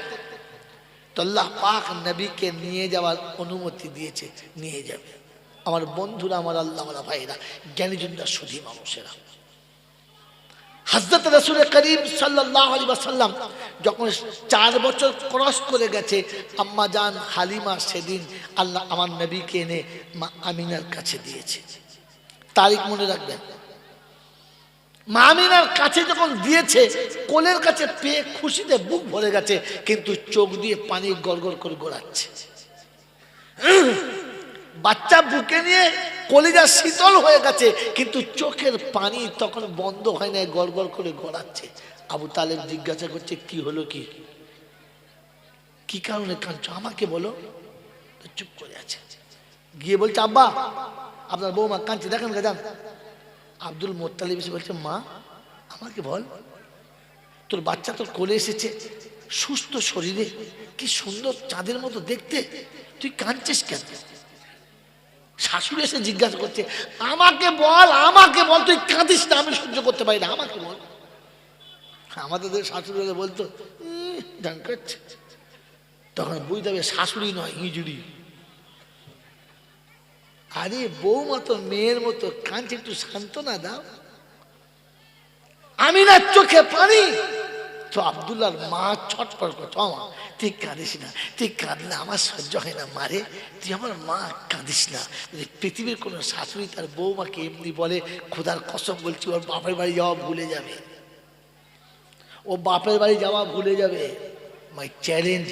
তো আল্লাহ পাক নবীকে নিয়ে যাওয়ার অনুমতি দিয়েছে, নিয়ে যাবে। আমার বন্ধুরা, আমার আল্লাহওয়ালা ভাইরা, জ্ঞানীজনরা, সুধী মানুষেরা, হযরত রাসূল করিম সাল্লাল্লাহু আলাইহি ওয়াসাল্লাম যখন 4 বছর ক্রস করে গেছে, আম্মা জান হালিমা সেদিন আল্লাহ আমার নবীকে এনে মা আমিনার কাছে দিয়েছে। তারিখ মনে রাখবেন। মা আমিনার কাছে যখন দিয়েছে, কোলের কাছে পেয়ে খুশিতে বুক ভরে গেছে, কিন্তু চোখ দিয়ে পানি গড়গড় করে গড়াচ্ছে। বাচ্চা বুকে নিয়ে কলিজা শীতল হয়ে গেছে, কিন্তু চোখের পানি তখন বন্ধ হয় না, গড়গড় করে গড়াচ্ছে। আবু তালেব জিজ্ঞাসা করছে, কি হলো, কি কারণে কাঁদছো, আমাকে বলো। চুপ করে আছে। গিয়ে বলছে, আব্বা আপনার বৌমা কাঁদছে, দেখেন গাজান। আব্দুল মোত্তালিব এসে বলছে, মা আমাকে বল, তোর বাচ্চা তোর কোলে এসেছে, সুস্থ শরীরে, কি সুন্দর চাঁদের মতো দেখতে, তুই কাঁদছিস কেন? শাশুড়ি এসে জিজ্ঞাসা করছে, আমাকে বল, তুই কাঁদিস না, আমি সহ্য করতে পারি না, আমাকে বল। আমাদের শাশুড়ি বলতো তখন বুঝতে হবে শাশুড়ি নয়, হিজুড়ি। আরে বৌমা তো মেয়ের মতো কাঁদছে, একটু সান্ত্বনা দাও। আমিনার চোখে পানি। তো আব্দুল্লাহর মা ছটফট করতো, আমা তুই কাঁদিস না, তুই কাঁদলে আমার সহ্য হয় না, মারে তুই আমার মা, কাঁদিস না। পৃথিবীর কোনো শাশুড়ি তার বৌমাকে এমনি বলে, খোদার কসম বলছি, ওর বাপের বাড়ি যাওয়া ভুলে যাবে, ও বাপের বাড়ি যাওয়া ভুলে যাবে। মাই চ্যালেঞ্জ,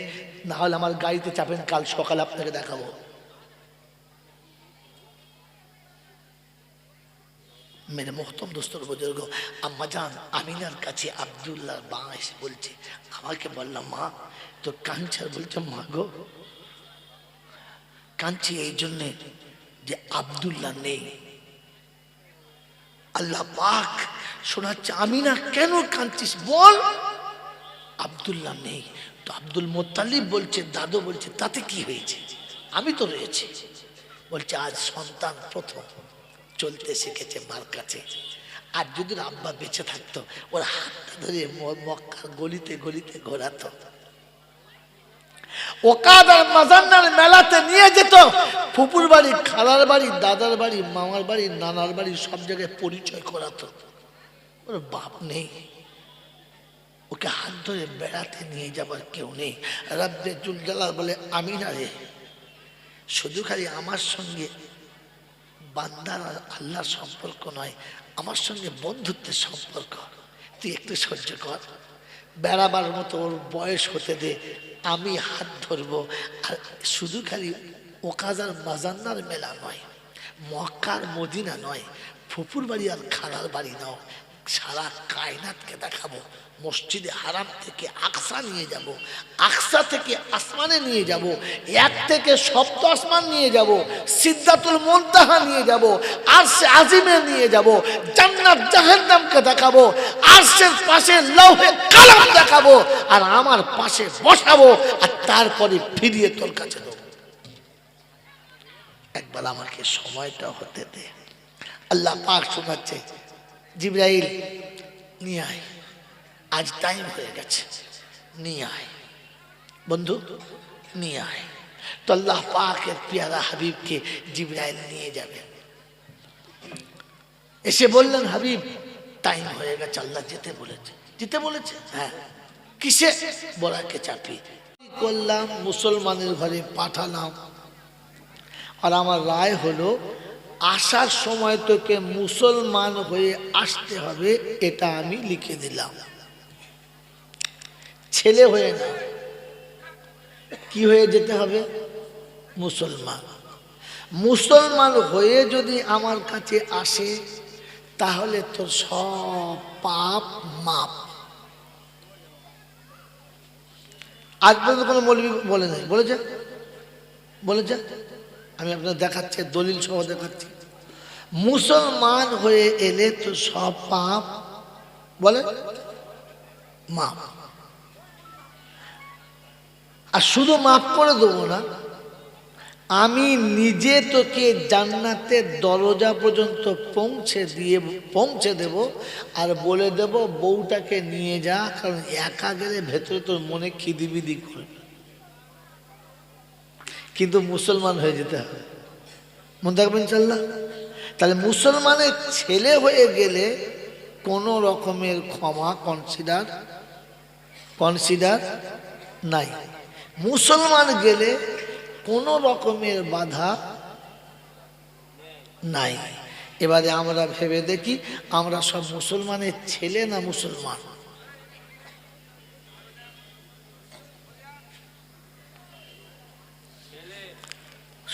না হলে আমার গাড়িতে চাপেন, কাল সকালে আপনাকে দেখাবো। মেরে মোহতম দোস্তর বুজুর্গ, আম্মা জান আমিনার কাছে আব্দুল্লাহর মা এসে বলছে, আমাকে বললাম, মা তো কাঁদছে। বলছে, মা গো কাঁদছি এই জন্যে যে আব্দুল্লাহ নেই। আল্লাহ পাক শোনাচ্ছে, আমিনা কেন কাঁদছিস বল? আব্দুল্লাহ নেই। তো আব্দুল মোত্তালিব বলছে, দাদু বলছে, তাতে কি হয়েছে, আমি তো রয়েছি। বলছে, আজ সন্তান প্রথম চলতে শিখেছে মার কাছে, আর যদি আব্বা বেঁচে থাকতো, ওর হাতটা ধরে মক্কার গলিতে গলিতে ঘোরাতো, ওকাদার মাজান্নার মেলাতে নিয়ে যেত, ফুপুর বাড়ি, খালার বাড়ি, দাদার বাড়ি, মামার বাড়ি, নানার বাড়ি, সব জায়গায় পরিচয় করাতো। ওর বাপ নেই, ওকে হাত ধরে বেড়াতে নিয়ে যাবার কেউ নেই। রাব্বে জুল জালাল বলে, আমিনা রে, শুধু খালি আমার সঙ্গে বান্দার আর আল্লাহর সম্পর্ক নয়, আমার সঙ্গে বন্ধুত্বের সম্পর্ক, তুই একটু সহ্য কর, বেড়াবার মতো ওর বয়স হতে দে, আমি হাত ধরবো। আর শুধু খালি ওকাজার মাজান্নার মেলা নয়, মক্কার মদিনা নয়, ফুপুর বাড়ি আর খালার বাড়ি নাও, সারা কায়নাতকে দেখাবো। মসজিদে হারাম থেকে আকসা নিয়ে যাব, আকসা থেকে আসমানে নিয়ে যাব, এক থেকে সপ্ত আসমান নিয়ে যাব, সিদরাতুল মুনতাহা নিয়ে যাব, আরশে আজিমে নিয়ে যাব, জান্নাত জাহান্নামকে দেখাবো, আরশের পাশে লৌহে কালাম দেখাবো, আর আমার পাশে বসাবো, আর তারপরে ফিরিয়ে তোর কাছে দেবো। একবার আমাকে সময়টা হতে দে। আল্লাহ পাক শোনাচ্ছে, জিবরাইল নিয়ে আয়, আজ টাইম হয়ে গেছে, নিয়ে আয় বন্ধু, নিয়ে আয়। তো আল্লাহ পাকের পেয়ারা হাবিবকে জিবরাইল নিয়ে যাবে। এসে বললেন, হাবিব টাইম হয়ে গেছে, আল্লাহ যেতে বলেছে। যেতে বলেছে? হ্যাঁ। কিসে? বোরাকে চাপি করলাম, মুসলমানের ঘরে পাঠালাম, আর আমার রায় হলো আসার সময় তোকে মুসলমান হয়ে আসতে হবে, এটা আমি লিখে দিলাম। ছেলে হয়ে না, কি হয়ে যেতে হবে? মুসলমান। মুসলমান হয়ে যদি আমার কাছে আসে তাহলে তোর সব পাপ মাপ। আজ পর্যন্ত কোনো মৌলবি বলে নাই, বলেছে? বলেছে? আমি আপনার দেখাচ্ছি, দলিল সহ দেখাচ্ছি। মুসলমান হয়ে এলে তো সব পাপ বলে মাপ। আর শুধু মাফ করে দেবো না, আমি নিজে তোকে জান্নাতের দরজা পর্যন্ত পৌঁছে দেব, আর বলে দেব বউটাকে নিয়ে যা, কারণ একা গেলে ভেতরে তোর মনে খিদিবিদি করবে। কিন্তু মুসলমান হয়ে যেতে হবে, মনে থাকবেন ইনশাআল্লাহ। তাহলে মুসলমানের ছেলে হয়ে গেলে কোনো রকমের ক্ষমা কনসিডার নাই। মুসলমান গেলে কোনো রকমের বাধা নাই। এবারে আমরা ভেবে দেখি, আমরা সব মুসলমানের ছেলে না মুসলমান?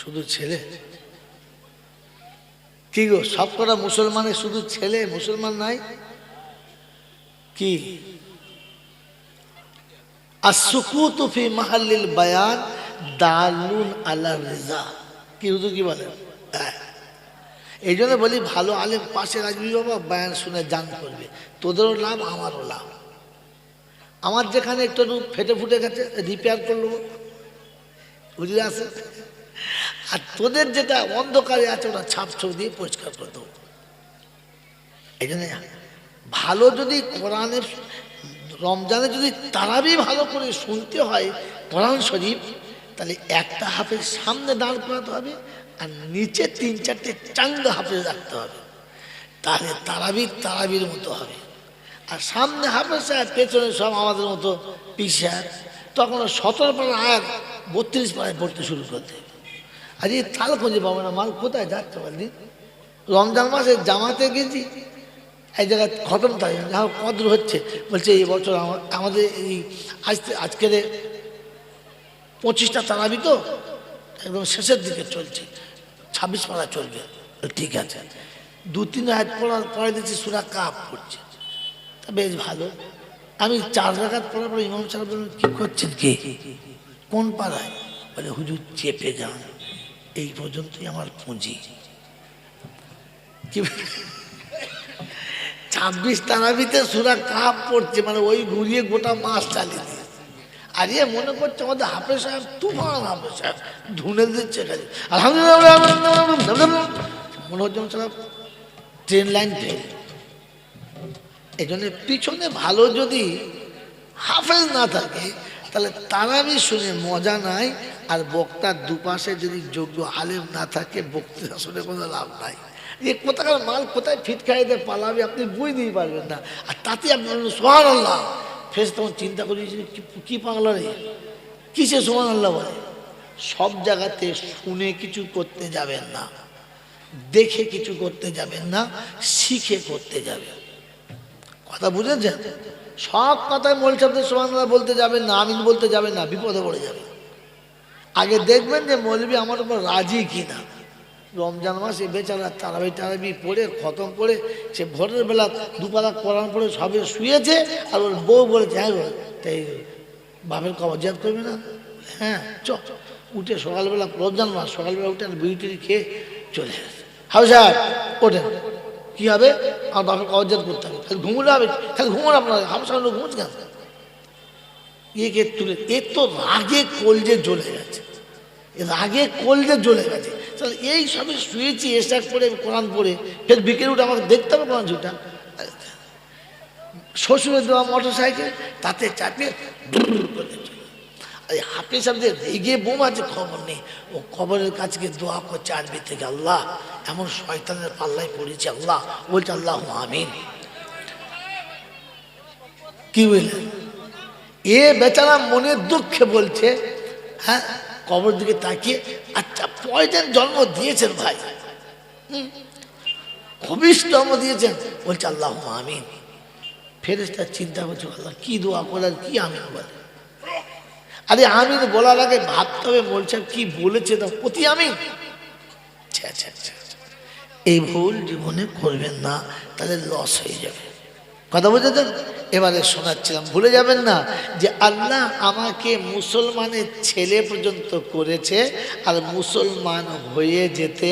শুধু ছেলে? কি গো, সব কটা মুসলমানের শুধু ছেলে, মুসলমান নাই কি? আসুকুতু ফি মাহাল্লিল বায়ান দালুন আলা রিজা। কি হুজুর কি বলেন? এই জন্য বলি, ভালো আলেম পাশে রাখবি বাবা, বায়ান শুনে জান করবে, তোদেরও লাভ আমারও লাভ। আমার যেখানে একটু ফেটে ফুটে গেছে, রিপেয়ার করলো, বুঝলে আছে। আর তোদের যেটা অন্ধকারে আছে ওটা ছাপ দিয়ে পরিষ্কার করে দেবো। এই জন্য ভালো, যদি কোরআনের রমজানে যদি তারাবি ভালো করে শুনতে হয় কোরআন শরীফ, তাহলে একটা হাফেজ সামনে দাঁড় করাতে হবে, আর নিচে 3-4টে চাঙ্গা হাফেজ রাখতে হবে, তাহলে তারাবির মতো হবে। আর সামনে হাফেজ সাহেব, পেছনে সব আমাদের মতো পিসা, তখন 17 পারা আয়াত 32 পারায় পড়তে শুরু করতে হবে। আর এই তাল খুঁজে পাবো না, মাল কোথায় যাচ্ছে বলদি? রমজান মাসে জামাতে গেছি, এই জায়গায় খতম থাকে, যা কদ্র হচ্ছে, বলছে এই বছর আমাদের এই আজকের 25টা তারাবি তো একদম শেষের দিকে চলছে, 26 পারা চলবে। ঠিক আছে, 2-3 আয়াত পড়ে দিচ্ছি, সূরা কাফ পড়ছে, তা বেশ ভালো। আমি 4 রাকাত পড়ার পর ইমাম সাহেব বললেন, কি করছেন, কে কোন পাড়ায়? বলে হুজুর চেপে যান, এই পর্যন্তই আমার পুঁজি। কি 26 তারাবিতে সূরা কাফ পড়ছে, মানে ওই ঘুরিয়ে গোটা মাস চালিয়ে দিয়েছে। আর এ মনে করছে আমাদের হাফেজ সাহেব তুফান, হাফেজ সাহেব ধুনে দিচ্ছে খালি, আলহামদুলিল্লাহ মনে হচ্ছে সাহেব ট্রেন লাইন ফেল। এই জন্য পিছনে ভালো যদি হাফেজ না থাকে তাহলে তারাবি শুনে মজা নাই, আর বক্তার দুপাশে যদি যোগ্য আলেম না থাকে বক্তৃতা শুনে কোনো লাভ নাই। এই কোথাকার মাল কোথায় ফিট খাইতে পালাবে আপনি বুঝতেই পারবেন না। আর তাতে আপনি সুবহানাল্লাহ, ফেস তখন চিন্তা করি কি পাগলা রে, কিসে সুবহানাল্লাহ বলে। সব জায়গাতে শুনে কিছু করতে যাবেন না, দেখে কিছু করতে যাবেন না, শিখে করতে যাবেন। কথা বুঝেছেন? সব কথায় মৌলভী সাহেবদের সুবহানাল্লাহ বলতে যাবেন না, আমিন বলতে যাবেন না, বিপদে পড়ে যাবে। আগে দেখবেন যে মৌলভী আমার উপর রাজি কিনা। রমজান মাসে বেচারা তারাবি টারাবি পড়ে খতম করে সে ভোরের বেলা দুপারা কোরআন পড়ে সবে শুয়েছে, আর ওর বউ বলেছে হ্যাঁ গো তাই বাপের কবজাত করবে না, হ্যাঁ চ উঠে সকালবেলা রমজান মাস সকালবেলা উঠে বিড়ি টিড়ি খেয়ে চলে আসে। হাউ সাহেব ওঠেন, কী হবে আমার বাপের কবজাত করতে হবে, খালি ঘুমলে হবে, খালি ঘুমোন আপনার হাউ সাহেব ঘুমোচ্ছে কেন, ইয়ে তুলে এ তো রাগে কলজে জ্বলে গেছে, রাগে কলজে জ্বলে গেছে। তাহলে এই সবে শুয়েছি এসটাক পড়ে কোরআন পড়ে, ফের বিকেলে উঠে আমাকে দেখতে হবে কোরআন ছুটা, শ্বশুরের দেওয়া মোটর সাইকেল তাতে চাপিয়ে হাফিজ সাহেবদের রেগে বোম আছে খবর নেই, ও কবরের কাছে দোয়া করছে আরবি থেকে, আল্লাহ এমন শয়তানের পাল্লায় পড়েছে, আল্লাহ বলছে আল্লাহ আমিন। কি বললেন এ বেচারা মনের দুঃখে বলছে, হ্যাঁ কবর দিকে তাকিয়ে, আচ্ছা পয়জন জন্ম দিয়েছেন ভাই, খবিস জন্ম দিয়েছেন, বলছে আল্লাহ আমিন। ফেরেশতা চিন্তা করছে আল্লাহ কি দোয়া করার কি আমিন বলে, আরে আমিন বলার আগে ভাবতে হবে মোল সাহেব কি বলেছে তো প্রতি আমিন। এই ভুল জীবনে করবেন না, তাহলে লস হয়ে যাবে, কথা বুঝেছেন। এবারে শোনাচ্ছিলাম, ভুলে যাবেন না যে আল্লাহ আমাকে মুসলমানের ছেলে পর্যন্ত করেছে আর মুসলমান হয়ে যেতে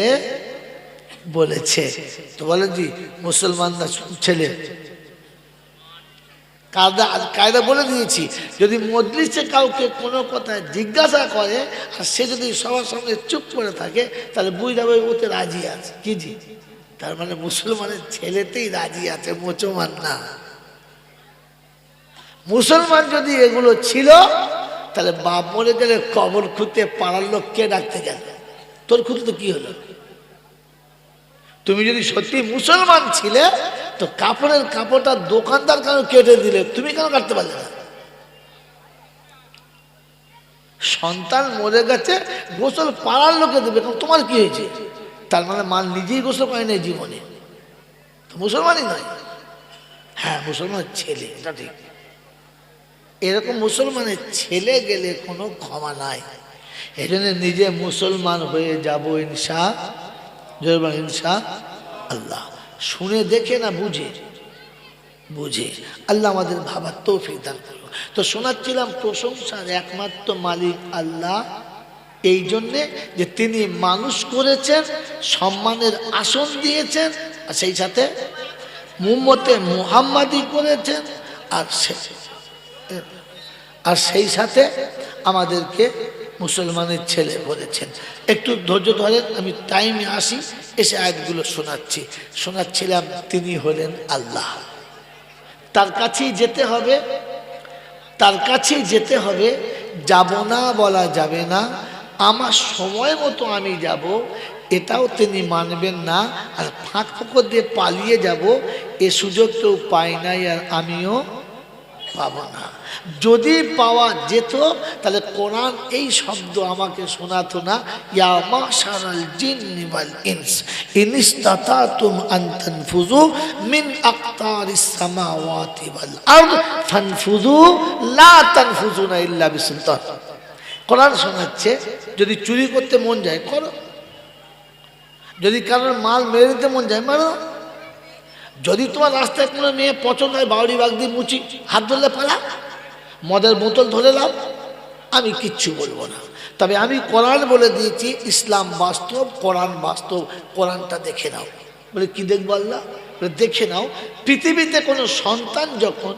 বলেছে। তো বলে জি মুসলমানরা ছেলে কায়দা বলে দিয়েছি, যদি মজলিসে কাউকে কোনো কথা জিজ্ঞাসা করে আর সে যদি সবার সামনে চুপ করে থাকে তাহলে বুঝ যাবে ওতে রাজি আছে, কি জি তার মানে মুসলমানের ছেলেতেই রাজি আছে, মুসলমান না। মুসলমান যদি এগুলো ছিল তাহলে বাপ মরে গেলে কবর খুঁজতে পাড়ার লোক কে ডাকতে গেল, তোর খুঁজতে তো কি হলো। তুমি যদি সত্যি মুসলমান ছিলে তো কাপড়ের কাপড়টা দোকানদার কেন কেটে দিলে, তুমি কেন কাটতে পারলে না। সন্তান মরে গেছে গোসল পাড়ার লোকে দেবে, তোমার কি হয়েছে, তার মানে মা নিজেই গোসল করে নাই জীবনে, তো মুসলমানই নয়। হ্যাঁ মুসলমান ছেলে, এটা ঠিক, এরকম মুসলমানের ছেলে গেলে কোনো ক্ষমা নাই। এই জন্য নিজে মুসলমান হয়ে যাব ইনশাআল্লাহ, ইনশাআল্লাহ। শুনে দেখে না বুঝে বুঝে, আল্লাহ আমাদের ভাবার তৌফিক দান করুন। তো শোনাচ্ছিলাম প্রশংসার একমাত্র মালিক আল্লাহ, এই জন্যে যে তিনি মানুষ করেছেন, সম্মানের আসন দিয়েছেন, আর সেই সাথে উম্মতে মুহাম্মাদি করেছেন, আর সেই সাথে আমাদেরকে মুসলমানের ছেলে বলেছেন। একটু ধৈর্য ধরেন, আমি টাইমে আসি, এসে আয়াতগুলো শোনাচ্ছিলাম। তিনি হলেন আল্লাহ, তার কাছেই যেতে হবে, তার কাছেই যেতে হবে, যাব না বলা যাবে না, আমার সময় মতো আমি যাব এটাও তিনি মানবেন না, আর ফাঁক ফোকর দিয়ে পালিয়ে যাব এ সুযোগ কেউ পায় নাই আর আমিও পাবো না। যদি পাওয়া যেত তাহলে কোরআন এই শব্দ আমাকে শোনাতো না, ইয়া মাশারাল জিন্নি ওয়াল ইনস ইন ইসতাতাতুম আন তানফুযু মিন আকতারিস সামাওয়াতি ওয়াল আরদ ফানফুযু লা তানফুযুনা ইল্লা বিসুলতান। কোরআন শোনাচ্ছে যদি চুরি করতে মন যায় করো, যদি কারোর মাল মেরে দিতে মন যায় মারো, যদি তোমার রাস্তায় কোনো মেয়ে পছন্দ হয় বাউরি বাগ দিয়ে মুচি হাত ধরলে পালা, মদের বোতল ধরে লাভ, আমি কিচ্ছু বলবো না। তবে আমি কোরআন বলে দিয়েছি, ইসলাম বাস্তব, কোরআন বাস্তব, কোরআনটা দেখে নাও। বলে কি দেখবো আল্লাহ, বলে দেখে নাও, পৃথিবীতে কোনো সন্তান যখন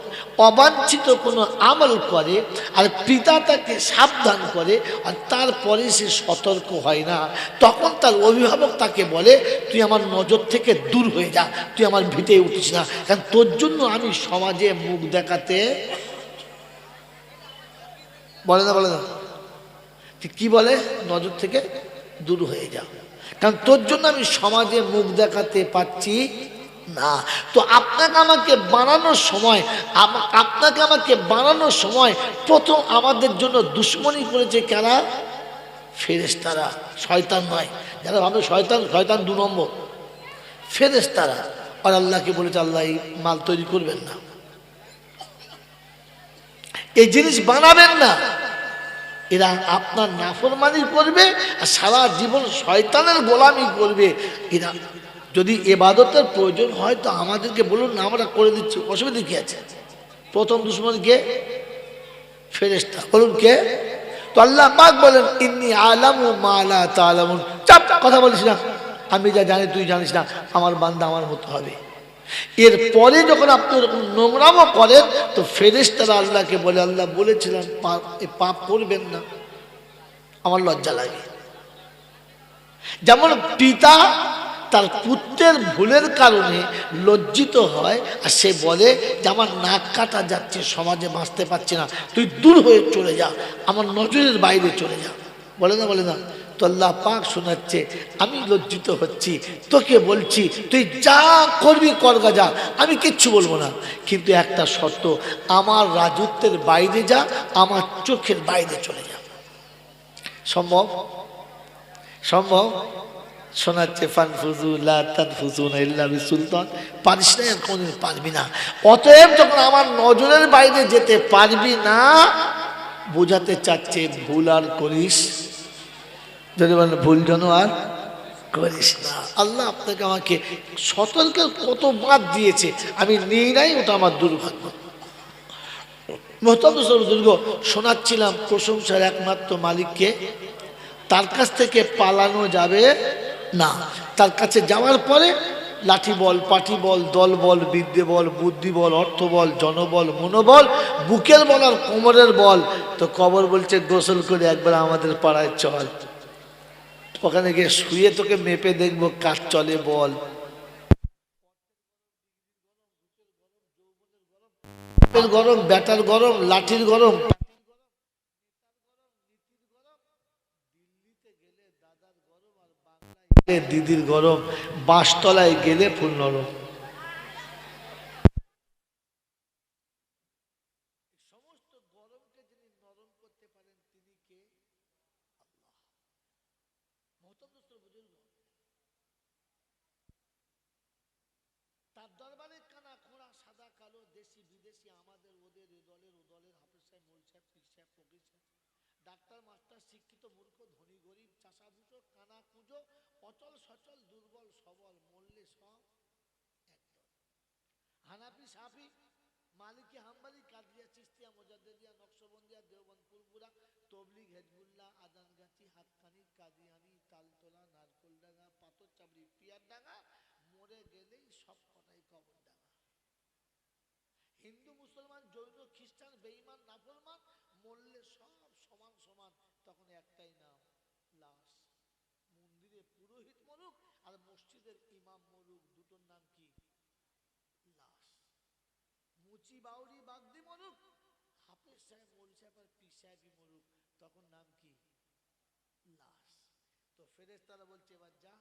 অবাঞ্ছিত কোনো আমল করে আর পিতা তাকে সাবধান করে আর তারপরে সে সতর্ক হয় না, তখন তার অভিভাবক তাকে বলে তুই আমার নজর থেকে দূর হয়ে যা, তুই আমার ভিটে উঠিস না, কারণ তোর জন্য আমি সমাজে মুখ দেখাতে, বলে না বলে না কি বলে, নজর থেকে দূর হয়ে যা, কারণ তোর জন্য আমি সমাজে মুখ দেখাতে পারছি না। তো আপনাকে আমাকে বানানোর সময় প্রথম আমাদের জন্য দুশ্মনী করেছে কারা, ফেরেশতারা, শয়তান নয়। যারা ভাবে শয়তান 2 নম্বর, ফেরেশতারা। আর আল্লাহকে বলেছে আল্লাহ এই মাল তৈরি করবেন না, এই জিনিস বানাবেন না, এরা আপনার নাফরমানি করবে আর সারা জীবন শয়তানের গোলামি করবে। এরা যদি ইবাদতের প্রয়োজন হয় তো আমাদেরকে বলুন না, আমরা করে দিচ্ছি, অসুবিধা কি আছে? প্রথম দুশমন কে? ফেরেশতা। বলুন কে? তো আল্লাহ পাক বলেন ইন্নী আলামু মা লা তা'লামুন। চাপ, কথা বলিস না, আমি যা জানি তুই জানিস না, আমার বান্দা আমার মতো হবে। এরপরে যখন আপনি এরকম নোংরামো করেন তো ফেরেশতারা আল্লাহকে বলে, আল্লাহ বলেছিলেন পাপ করবেন না, আমার লজ্জা লাগে। যেমন পিতা তার পুত্রের ভুলের কারণে লজ্জিত হয় আর সে বলে যে আমার নাক কাটা যাচ্ছে, সমাজে বাঁচতে পারছি না, তুই দূর হয়ে চলে যা, আমার নজরের বাইরে চলে যা, বলে না? বলে না? তো আল্লাহ পাক শোনাচ্ছে আমি লজ্জিত হচ্ছি, তোকে বলছি তুই যা করবি করগা যা, আমি কিচ্ছু বলবো না, কিন্তু একটা শর্ত, আমার রাজত্বের বাইরে যা, আমার চোখের বাইরে চলে যা। সম্ভব? সম্ভব? শোনাচ্ছে ফানফুজু লা তানফুজুনা ইল্লা বিসুলতান, পারিস না, কোনদিন পারবি না। অতএব যখন আমার নজরের বাইরে যেতে পারবি না, বোঝাতে চাচ্ছে ভুল আর করিস, যদি বলেন ভুল যেন আর করিস না। আল্লাহ আপনাকে আমাকে সতর্কের কত বাদ দিয়েছে, আমি নিই নাই, ওটা আমার দুর্ভাগ্য। মোহতারাম দুর্গ শোনাচ্ছিলাম প্রশংসার একমাত্র মালিককে, তার কাছ থেকে পালানো যাবে না। তার কাছে যাওয়ার পরে লাঠি বল, পাটি বল, দল বল, বিদ্যে বল, বুদ্ধি বল, অর্থ বল, জনবল, মনোবল, বুকের বল আর কোমরের বল। তো কবর বলছে গোসল করে একবার আমাদের পাড়ায় চল, ওখানে গিয়ে শুয়ে তোকে মেপে দেখবো কাজ চলে বল। গরম, ব্যাটার গরম, লাঠির গরম, দিদির গরম, বাঁশতলায় গেলে ফুল নরম। সমস্ত গরমকে যিনি নরম করতে পারেন তিনি কে? তার দরবারে কানা খোঁড়া সাদা কালো দেশি বিদেশি আমাদের ওদের এ দলের ও দলের হাফেজ সাহেব, মৌল সাহেব, পীর সাহেব, ফকির সাহেব, ডাক্তার মাস্টার, শিক্ষিত মূর্খ, ধনী গরিব, চাষাভুষো, কানা কুঁজো, অচল সচল, দুর্বল সবল, মরলে সব একদল। হানাফি, সাফি, মালিকি, হাম্বলি, কাদিয়া, চিস্তিয়া, মুজাদ্দিদিয়া, নকশবন্দিয়া, দেওবন্দ, ফুরফুরা, তবলিগ, হেজবুল্লাহ, আদানগাছি, হাতখানি, কাদিয়ানি, তালতলা, নারকোলডাঙ্গা, পাথরচাবড়ি, পিয়ারডাঙ্গা, মরে গেলেই সব কটাই কবরডাঙ্গা। হিন্দু, মুসলমান, জৈন, খ্রিস্টান, বেঈমান, নাফরমান, মরলে সব সমান সমান, তখন একটাই নাম, লাশ। মন্দিরে পুরোহিত মরুক আর মসজিদের ইমাম মরুক, দুটোর নাম কি? লাশ। মুচি, বাউরি, বাগদি মরুক, হাফেজ সাহেব, মৌল সাহেব আর পীর সাহেবই মরুক, তখন নাম কি? লাশ। তো ফেরেশতারা বলছে এবার যা,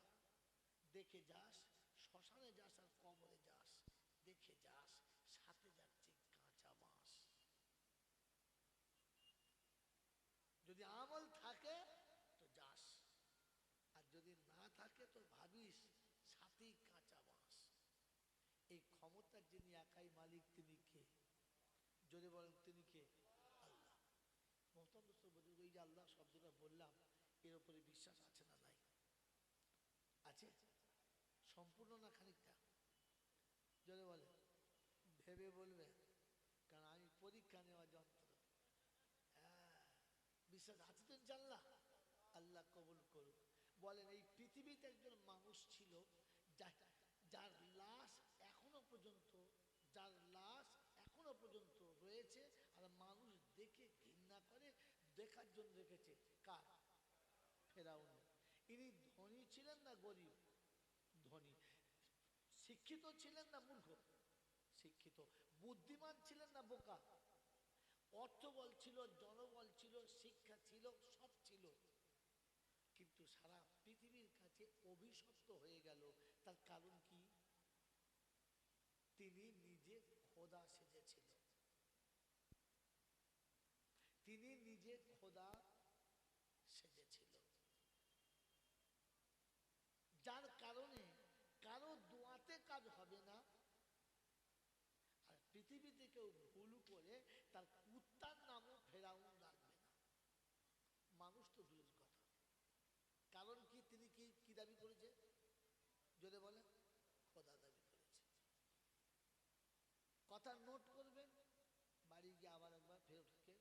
দেখে যাস, শ্মশানে যাস আর কবরে যাস, দেখে যাস সাথে যাচ্ছে কাঁচা বাঁশ। যদি আমল থাকে তো যাস, আর যদি না থাকে তো ভাবিস সাথেই কাঁচা বাঁশ। এই ক্ষমতার যিনি একাই মালিক তিনি কে? যদি বলেন তিনি কে? আল্লাহ। এই যে আল্লাহ শব্দটা বললাম, এর উপরে বিশ্বাস আছে না নাই? আছে? সম্পূর্ণ না খানিকটা? যদি বলে ভেবে বলবে, কারণ আমি পরীক্ষা নেওয়া যন্ত্র। হ্যাঁ, বিশ্বাস আছে তো ইনশাআল্লাহ? আল্লাহ কবুল করুক। বলেন এই পৃথিবীতে একজন মানুষ ছিল যার লাশ এখনো পর্যন্ত, যার লাশ এখনো পর্যন্ত রয়েছে আর মানুষ দেখে ঘৃণা করে, দেখার জন্য রেখেছে। কার? ফেরাউন। ইনি ধনী ছিলেন না গরিব? ধনী। শিক্ষিত ছিলেন না মূর্খ? শিক্ষিত। বুদ্ধিমান ছিলেন না বোকা? অর্থবল ছিল, জনবল ছিল, শিক্ষা ছিল, সব ছিল, কিন্তু সারা পৃথিবীর কাছে অভিশপ্ত হয়ে গেল। তার কারণ কি? তিনি নিজে খোদা সেজেছিল। তিনি নিজে খোদা সেজেছিল, যার কারণে কারো দোয়াতে কাজ হবে না। আর পৃথিবীতে কেউ ভুল করে তার কুত্তার নামও ফেরাউন রাখবে না। যদি বলে খোদা দাবি করেছে। কথা নোট করবেন, বাড়ি গিয়ে আবার একবার ফেরতকে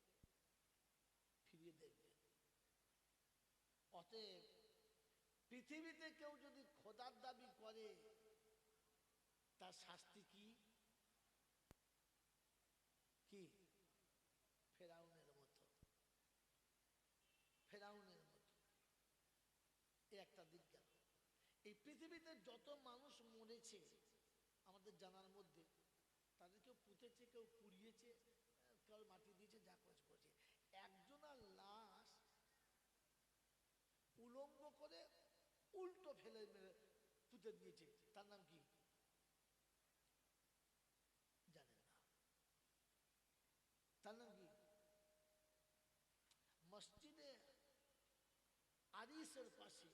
ফিরিয়ে দেখবেন। অতএব পৃথিবীতে কেউ যদি খোদার দাবি করে তার শাস্তি কি? কি? ফেরাউনের মতো, ফেরাউনের মতো। এই একটা দিক গেল। এই পৃথিবীতে যত মানুষ মরেছে আমাদের জানার মধ্যে, তাদের কেউ পুঁতেছে, কেউ পুড়িয়েছে, কেউ মাটি দিয়েছে, যা করেছে। একজনের লাশ উলঙ্গ করে উল্টো ফেলে মেরে পুঁতে দিয়েছে, তার নাম কি জানেন না? তার নাম কি? মসজিদে আরিসের পাশে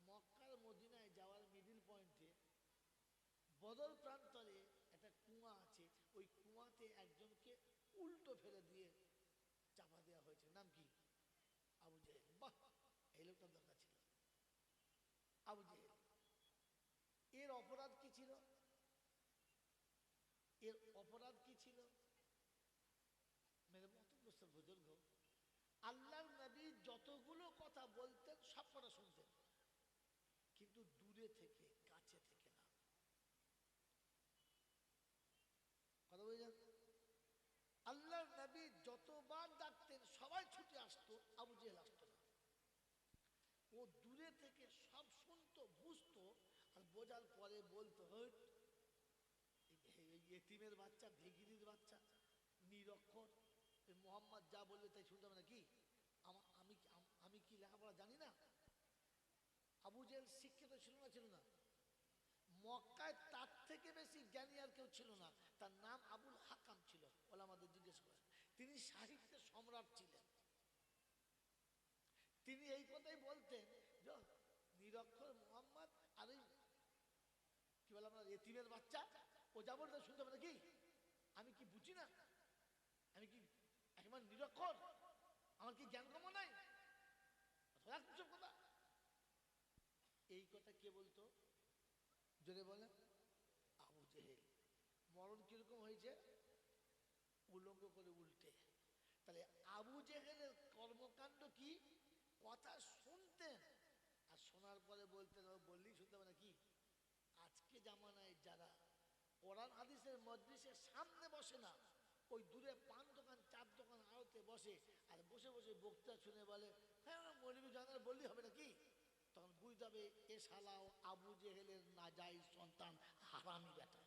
মক্কার মদিনায় যাওয়ার মিডিল পয়েন্টে বদর প্রান্তরে একটা কুয়া আছে, ওই কুয়াতে একজনকে উল্টো ফেলে দিয়ে চাপা দেওয়া হয়েছে। নাম কি? আবু জেহেল। বাহ, এই লোকটা দরকার ছিল, আবু জেহেল। এর অপরাধ কি ছিল? এর অপরাধ কি ছিল? মেরে মত বুজুর্গ, আল্লাহর নবী যতগুলো কথা বলতেন সব কথা শুনতেন, কিন্তু দূরে থেকে, কাছে থেকে না। কথা বুঝলেন? আল্লাহর নবী যতবার ডাকতেন সবাই ছুটে আসতো, আবু জেহেল আসতো না। ও দূরে থেকে সব শুনতো, বুঝতো, আর বোঝার পরে বলতো, এতিমের বাচ্চা, ভেগিরির বাচ্চা, নিরক্ষর, মোহাম্মদ যা বলবে তাই শুনতে হবে না। কি আমি কি লেখাপড়া জানি না? আবু জেহেল শিক্ষিত ছিল না? ছিল না? মক্কায় তার থেকে বেশি জ্ঞানী আর কেউ ছিল না। তার নাম আবুল হাকাম ছিল। ওলামাদের জিজ্ঞেস করেন, তিনি সাহিত্যের সম্রাট ছিলেন। তিনি এই কথাই বলতেন, নিরক্ষর মোহাম্মদ আর কি বলে আমরা এতিমের বাচ্চা, ও যা বলতে শুনতে হবে নাকি? আমি কি বুঝি না? আমি কি একেবারে নিরক্ষর? আমার কি জ্ঞান কম নাই? কথা। এই কথা কে বলতো? জোরে বলে আবু জেহেল। মরণ কিরকম হয়েছে? উলঙ্গ করে উল্টে। তাহলে আবু জেহেলের কর্মকাণ্ড কি? কথা শুনতেন আর শোনার পরে বলতেন, বললেই শুনতে হবে নাকি? আজকে জামানায় যারা কোরআন হাদিসের মজলিসের সামনে বসে না, ওই দূরে পান দোকান, চার দোকান আড়তে বসে, আর বসে বসে বক্তা শুনে বলে, হ্যাঁ মৌলভী জানার বললেই হবে নাকি? তখন বুঝতে হবে এ শালাও আবু জেহেলের নাজাইজ সন্তান, হারামি বেটা।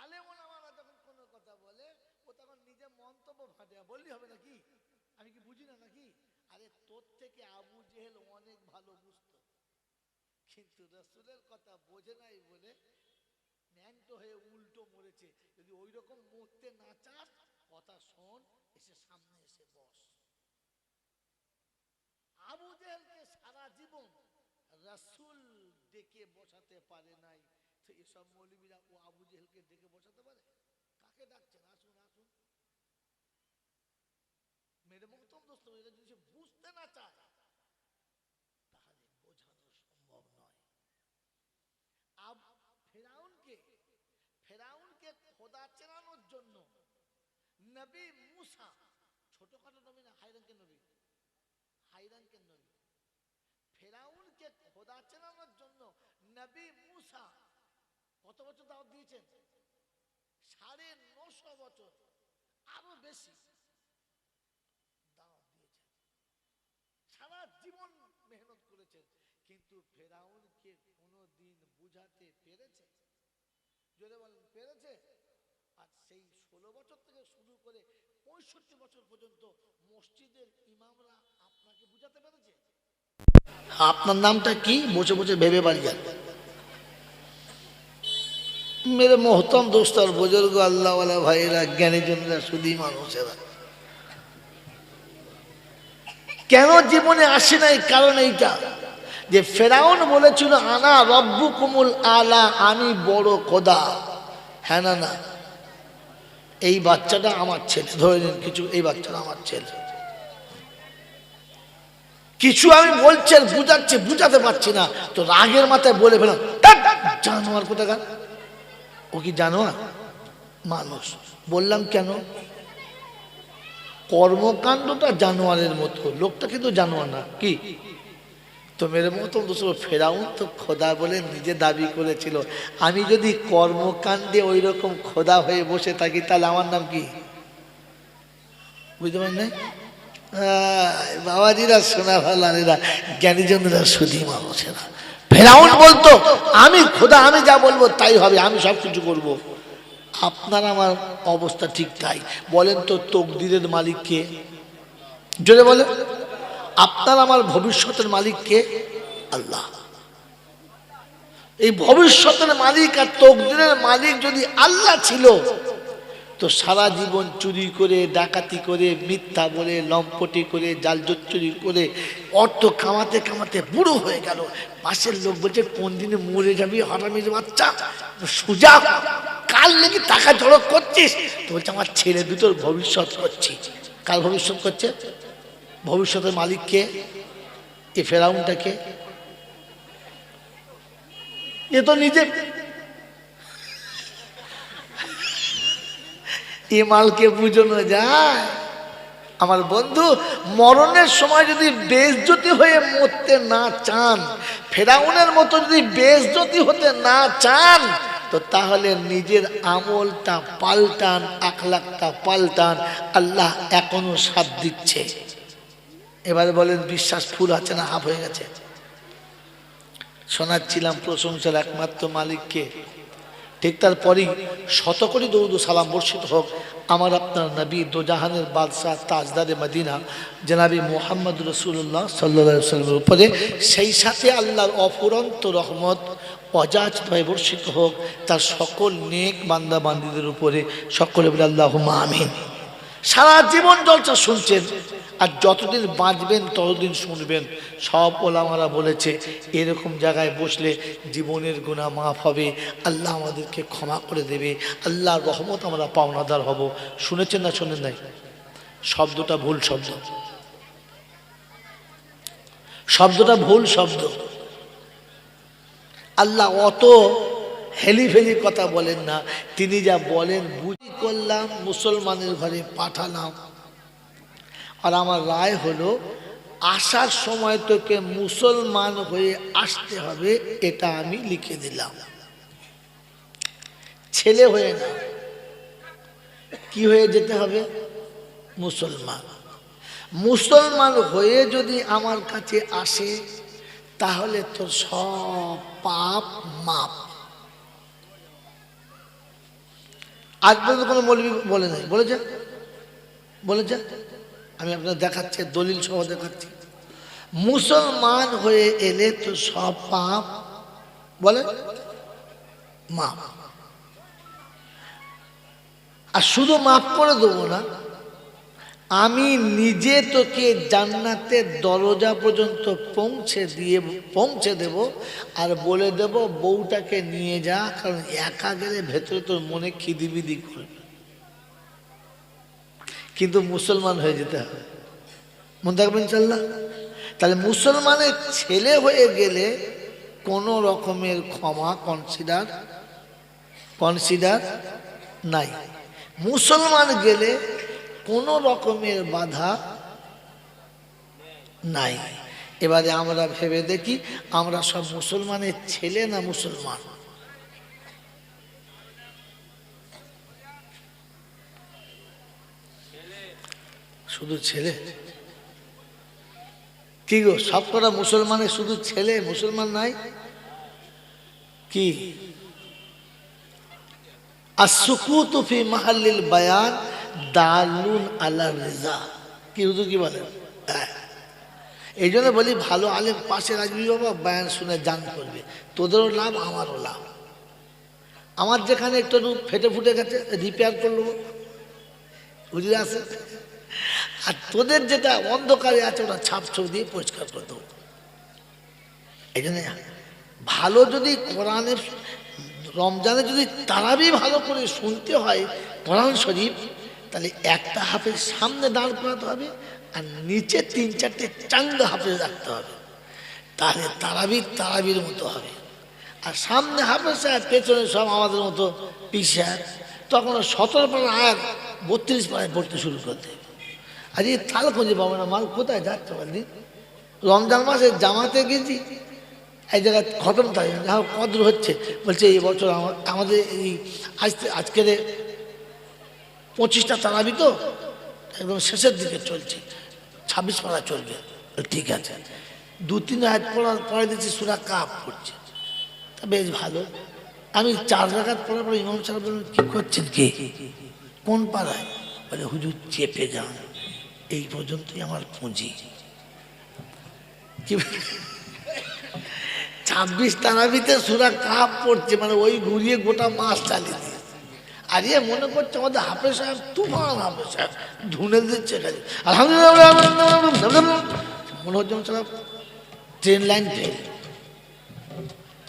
আলেম ওলামারা যখন কোনো কথা বলে, ও তখন নিজে মন্তব্য ফাটে, বললেই হবে নাকি? আমি কি বুঝি না নাকি? আরে তোর থেকে আবু জেহেল অনেক ভালো বুঝতো, কিন্তু রাসূলের কথা বোঝে নাই বলে ন্যাংটো হয়ে উল্টো মরেছে। যদি ওই রকম মরতে না চাস, কথা শোন, এসে সামনে এসে বস। আবু জেহেলকে সারা জীবন রাসূল ডেকে বসাতে পারে নাই, তো এসব মৌলবীরা ও আবু জেহেলকে ডেকে বসাতে পারে? কাকে ডাকছেন? আসুন আসুন। মেরে মহতম দোস্ত, এটা যদি সে বুঝতে না চায় তাহলে বোঝানো সম্ভব নয়। ফেরাউনকে খোদা চেনানোর জন্য নবী মুসা, ছোটখাটো নবী না, হাইরাঙ্কের নবী, হাইরাঙ্কের নবী, ফেরাউনকে খোদা চেনানোর জন্য নবী মুসা কত বছর দাওয়াত দিয়েছেন? 950 বছর, আরো বেশি দাওয়াত দিয়েছেন, সারা জীবন মেহনত করেছেন, কিন্তু ফেরাউনকে কোনোদিন বুঝাতে পেরেছে? যদি বলেন পেরেছে? আর সেই 16 বছর থেকে শুরু করে 65 বছর পর্যন্ত মসজিদের ইমামরা আপনাকে বুঝাতে পেরেছে? আপনার নামটা কি? বসে বসে ভেবে বাড়ি যান। মেরে মোহতম দোস্ত আর বুজুর্গ, আল্লাহওয়ালা ভাইয়েরা, জ্ঞানীজনরা, সুধী মানুষেরা, কেন জীবনে আসে নাই? কারণ এইটা যে ফেরাউন বলেছিল আনা রব্বুকুমুল আলা, আমি বড় খোদা। হ্যাঁ না না, এই বাচ্চাটা আমার ছেলে, ধরে নিন কিছু, এই বাচ্চাটা আমার ছেলে। কিছু আমি বলছি আর বুঝাচ্ছি, বুঝাতে পারছি না, তো রাগের মাথায় বলে ফেলাম, জানোয়ার কোথাকার। ও কি জানোয়ার? মানুষ। বললাম কেন? কর্মকাণ্ডটা জানোয়ারের মতো, লোকটা কিন্তু জানোয়ার না। কি তো মেরে মতো ফেরাউন তো খোদা বলে নিজে দাবি করেছিল। আমি যদি কর্মকাণ্ডে ওই রকম খোদা হয়ে বসে থাকি তাহলে আমার নাম কি? বুঝতে পারেন না বাবাজিরা, সোনা ভালানেরা, জ্ঞানীজনরা, সুধী মানুষেরা। ফেরাউন বলতো আমি খোদা, আমি যা বলবো তাই হবে, আমি সব কিছু করবো। আপনার আমার অবস্থা ঠিক তাই। বলেন তো তকদিরের মালিক কে? জোরে বলেন। আপনার আমার ভবিষ্যতের মালিক কে? আল্লাহ। এই ভবিষ্যতের মালিক আর তকদিরের মালিক যদি আল্লাহ ছিল, তো সারা জীবন চুরি করে, ডাকাতি করে, মিথ্যা বলে, লম্পটি করে, জালজোট চুরি করে অর্থ কামাতে কামাতে বুড়ো হয়ে গেল। পাশের লোক বলছে কোন দিনে মরে যাবি হারামির বাচ্চা, সুজা, কাল নাকি টাকা জড়ো করছিস। তো বলছে আমার ছেলে দুটোর ভবিষ্যৎ করছি। কার ভবিষ্যৎ করছে? ভবিষ্যতের মালিক কে? এ ফেরাউনটাকে। এ তো নিজে এ মালকে বুঝানো যায়? আমার বন্ধু, মরণের সময় যদি বেইজ্জতি হয়ে মরতে না চান, ফেরাউনের মতো যদি বেইজ্জতি হতে না চান, তো তাহলে নিজের আমলটা পাল্টান, আখলাকটা পাল্টান। আল্লাহ এখনো সাথ দিচ্ছে। এবারে বলেন বিশ্বাস ফুল আছে না হাফ হয়ে গেছে? শোনাচ্ছিলাম প্রশংসার একমাত্র মালিককে। ঠিক তারপরেই শতকোটি দরুদ ও সালাম বর্ষিত হোক আমার আপনার নবী দোজাহানের বাদশাহ তাজদারে মদিনা জনাবি মুহাম্মদ রাসূলুল্লাহ সাল্লাল্লাহু আলাইহি ওয়াসাল্লামের উপরে। সেই সাথে আল্লাহর অফুরন্ত রহমত অযাচিতভাবে বর্ষিত হোক তার সকল নেক বান্দা বান্দীদের উপরে। সকলে বলে আল্লাহুম্মা আমিন। সারা জীবন জলসা শুনছেন, আর যতদিন বাঁচবেন ততদিন শুনবেন। সব ওলামারা বলেছে এরকম জায়গায় বসলে জীবনের গুনাহ মাফ হবে, আল্লাহ আমাদেরকে ক্ষমা করে দেবে, আল্লাহর রহমত আমরা পাওনাদার হব। শুনেছেন না শোনেন নাই? শব্দটা ভুল শব্দ, শব্দটা ভুল শব্দ। আল্লাহ অত হেলি ফেলি কথা বলেন না। তিনি যা বলেন বুঝি করলাম, মুসলমানের ঘরে পাঠালাম, আর আমার রায় হলো আসার সময় তোকে মুসলমান হয়ে আসতে হবে, এটা আমি লিখে দিলাম। ছেলে হয়ে না, কি হয়ে যেতে হবে? মুসলমান। মুসলমান হয়ে যদি আমার কাছে আসে তাহলে তোর সব পাপ মাপ। আজ পর্যন্ত কোনো মৌলবি বলে নাই? বলেছে? বলেছে? আমি আপনার দেখাচ্ছি, দলিল সহ দেখাচ্ছি। মুসলমান হয়ে এলে তো সব পাপ বলে মাপ। আর শুধু মাফ করে দেবো না, আমি নিজে তোকে জান্নাতের দরজা পর্যন্ত পৌঁছে দেব, আর বলে দেব বউটাকে নিয়ে যা, কারণ একা গেলে ভেতরে তোর মনে খিদিবিদি করবে। কিন্তু মুসলমান হয়ে যেতে হবে, মনে থাকবেন ইনশাআল্লাহ। তাহলে মুসলমানের ছেলে হয়ে গেলে কোনো রকমের ক্ষমা কনসিডার নাই। মুসলমান গেলে কোনো রকমের বাধা নাই। এবারে আমরা ভেবে দেখি আমরা সব মুসলমানের ছেলে না মুসলমান? শুধু ছেলে? কি গো, সব কটা মুসলমানের শুধু ছেলে, মুসলমান নাই? কি আসুকুতু ফি মাহাল্লিল বায়ান দালুন আলা রিজা। কি হুজুর কি বলেন? এই জন্য বলি ভালো আলেম পাশে রাখবি বাবা, বায়ান শুনে জান করবে, তোদেরও লাভ আমারও লাভ। আমার যেখানে একটু ফেটে ফুটে গেছে রিপেয়ার করলো বুঝলে আছে, আর তোদের যেটা অন্ধকারে আছে ওটা ছাপ দিয়ে পরিষ্কার করে দেবো। এই জন্য ভালো যদি কোরআনের রমজানে যদি তারাবি ভালো করে শুনতে হয় কোরআন শরীফ, তাহলে একটা হাফেজ সামনে দাঁড় করাতে হবে, আর নিচে 3-4টে চাঙ্গা হাফেজ রাখতে হবে, তাহলে তারাবির মতো হবে। আর সামনে হাফেজ সাহেব, পেছনে সব আমাদের মতো পীর সাহেব, তখন 17 পারা আয়াত 32 পারায় পড়তে শুরু করতে। আর এই তাল খুঁজে পাবো না, মাল কোথায় যাচ্ছে বললি? রমজান মাসে জামাতে গেছি, এই জায়গায় খতম থাকে যা কদর হচ্ছে, বলছে এই বছর আমাদের এই আজকের 25টা তারাবি তো একদম শেষের দিকে চলছে, 26 পারা চলবে। ঠিক আছে, 2-3 আয়াত পড়ে দিচ্ছি, সূরা কাফ পড়ছে, তা বেশ ভালো। আমি 4 রাকাত পড়ার পর ইমাম সাহেব বললেন, কি করছেন, কে কোন পাড়ায়? বলে হুজুর চেপে যান, এই পর্যন্তই আমার পুঁজি। কি 26 তারাবিতে সূরা কাফ পড়ছে, মানে ওই ঘুরিয়ে গোটা মাস চালিয়ে দিয়ে। আর এ মনে করছে আমাদের হাফেজ সাহেব তুফান, হাফেজ সাহেব ধুনে দিচ্ছে কাজে, আলহামদুলিল্লাহ মনে হচ্ছে আমার ট্রেন লাইন ফেল।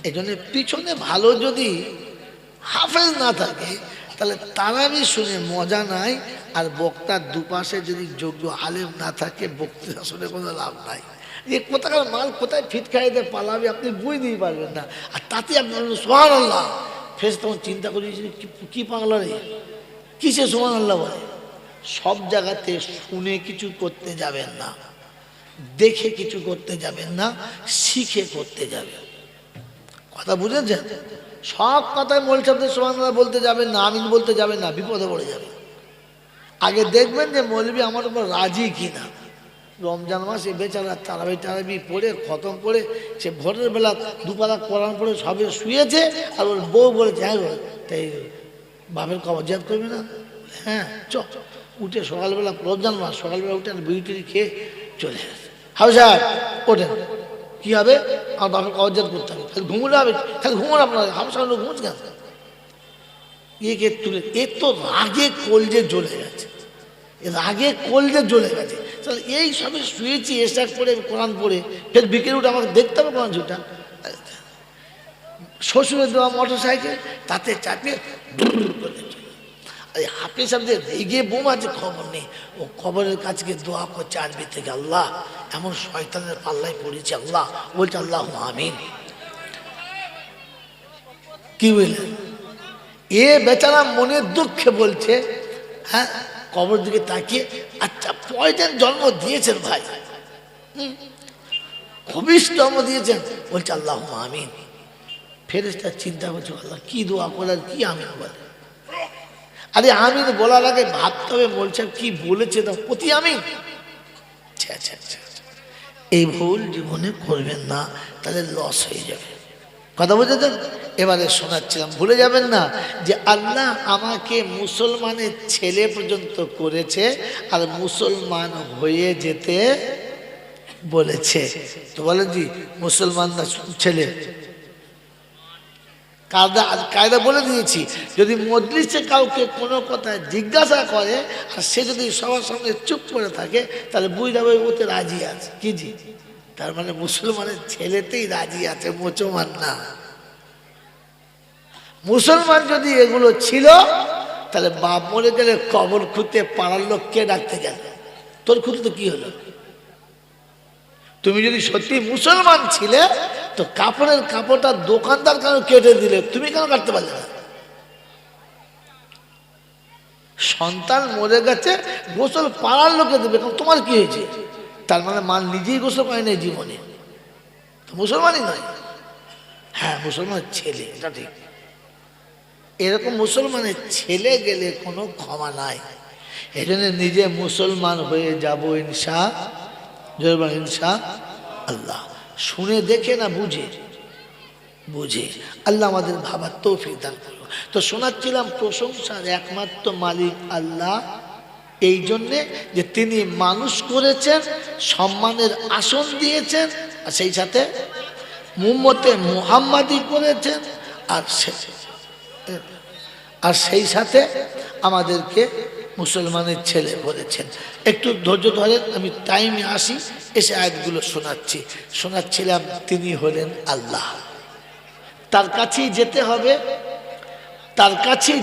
এই জন্য পিছনে ভালো যদি হাফেজ না থাকে তাহলে তারাবি শুনে মজা নাই, আর বক্তার দুপাশে যদি যোগ্য আলেম না থাকে বক্তৃতা শুনে কোনো লাভ নাই। এ কোথাকার মাল কোথায় ফিট খাইতে পালাবে আপনি বুঝতেই পারবেন না। আর তাতে আপনি সুবহানাল্লাহ, ফেস তখন চিন্তা করি কি পাগলা রে, কিসে সুবহানাল্লাহ বলে। সব জায়গাতে শুনে কিছু করতে যাবেন না, দেখে কিছু করতে যাবেন না, শিখে করতে যাবেন। কথা বুঝেছেন? সব কথায় মৌলভী সাহেবদের সুবহানাল্লাহ বলতে যাবেন না, আমিন বলতে যাবেন না, বিপদে পড়ে যাবেন। আগে দেখবেন যে মৌলভী আমার উপর রাজি কিনা। রমজান মাসে বেচারা তারাবি পড়ে খতম পড়ে সে ভোরের বেলা 2 পারা কোরআন পড়ে সবে শুয়েছে, আর ওর বউ বলেছে হ্যাঁ তাই বাপের কবজাত করবে না, হ্যাঁ চ উঠে সকালবেলা, রমজান মাস সকালবেলা উঠে বিড়ি টিড়ি খেয়ে চলে আসে। হাফেজ সাহেব ওঠেন, কি হবে? আমার বাপের কবজাত করতে হবে, খালি ঘুমলে হবে, খালি ঘুমুন আপনার হাফেজ সাহেব ঘুমুন কেন? একে তুলে এ তো রাগে কলজে জ্বলে গেছে, রাগে কলজে জ্বলে গেছে। তাহলে এই সবে শুয়েছি, এসা করে কোরআন পড়ে ফের বিকেলে উঠে আমাকে দেখতে হবে কোরআন ঝুটা। শ্বশুরের দেওয়া মোটর সাইকেল তাতে চাপিয়ে আরে হাফেজ সাহেবদের রেগে বোম আছে খবর নেই, ও খবরের কাছে দোয়া করছে আরবি থেকে, আল্লাহ এমন শয়তানের পাল্লায় পড়েছে, আল্লাহ বলছে আল্লাহ আমিন। কি বললেন? এ বেচারা মনের দুঃখে বলছে, হ্যাঁ কবর দিকে তাকিয়ে, আচ্ছা পয়জন জন্ম দিয়েছেন ভাই, খবিশ জন্ম দিয়েছেন, বলছে আল্লাহ আমিন। ফেরেশতা চিন্তা করছে আল্লাহ কি দোয়া করে কি আমিন বলে। আরে আমিন বলার আগে ভাবতে হবে বলছেন কি বলেছে তা প্রতি আমিন। এই ভুল জীবনে করবেন না, তাহলে লস হয়ে যাবে। কথা বুঝেছেন? এবারে শোনাচ্ছিলাম, ভুলে যাবেন না যে আল্লাহ আমাকে মুসলমানের ছেলে পর্যন্ত করেছে আর মুসলমান হয়ে যেতে বলেছে। তো বলেন জি মুসলমানরা ছেলে কায়দা বলে দিয়েছি, যদি মজলিসে কাউকে কোনো কথা জিজ্ঞাসা করে আর সে যদি সবার সামনে চুপ করে থাকে তাহলে বুঝতে হবে ওতে রাজি আছে। কি জি? তার মানে মুসলমানের ছেলেতেই রাজি আছে, মুসলমান না। মুসলমান যদি এগুলো ছিল তাহলে বাপ মরে গেলে কবর খুঁতে পাড়ার লোক কে ডাকতে গেল? তোর খুঁতে কি হলো? তুমি যদি সত্যি মুসলমান ছিলে তো কাপড়ের কাপড়টা দোকানদার কেন কেটে দিলে, তুমি কেন কাটতে পারলে না? সন্তান মরে গেছে গোসল পাড়ার লোকে দেবে, তোমার কি হয়েছে? তার মানে মা নিজেই গোসল পায় না জীবনে, তো মুসলমানই নয়। হ্যাঁ মুসলমানের ছেলে, এটা ঠিক। এরকম মুসলমানের ছেলে গেলে কোনো ক্ষমা নাই। এই জন্য নিজে মুসলমান হয়ে যাবো ইনশাআল্লাহ। শুনে দেখে না বুঝে আল্লাহ আমাদের ভাবার তৌফিক দান করুন। তো শোনাচ্ছিলাম প্রশংসার একমাত্র মালিক আল্লাহ, এই জন্যে যে তিনি মানুষ করেছেন, সম্মানের আসন দিয়েছেন, আর সেই সাথে উম্মতে মুহাম্মাদি করেছেন, আর সেই সাথে আমাদেরকে মুসলমানের ছেলে বলেছেন। একটু ধৈর্য ধরেন, আমি টাইমে আসি, এসে আয়াতগুলো শোনাচ্ছিলাম। তিনি হলেন আল্লাহ, তার কাছেই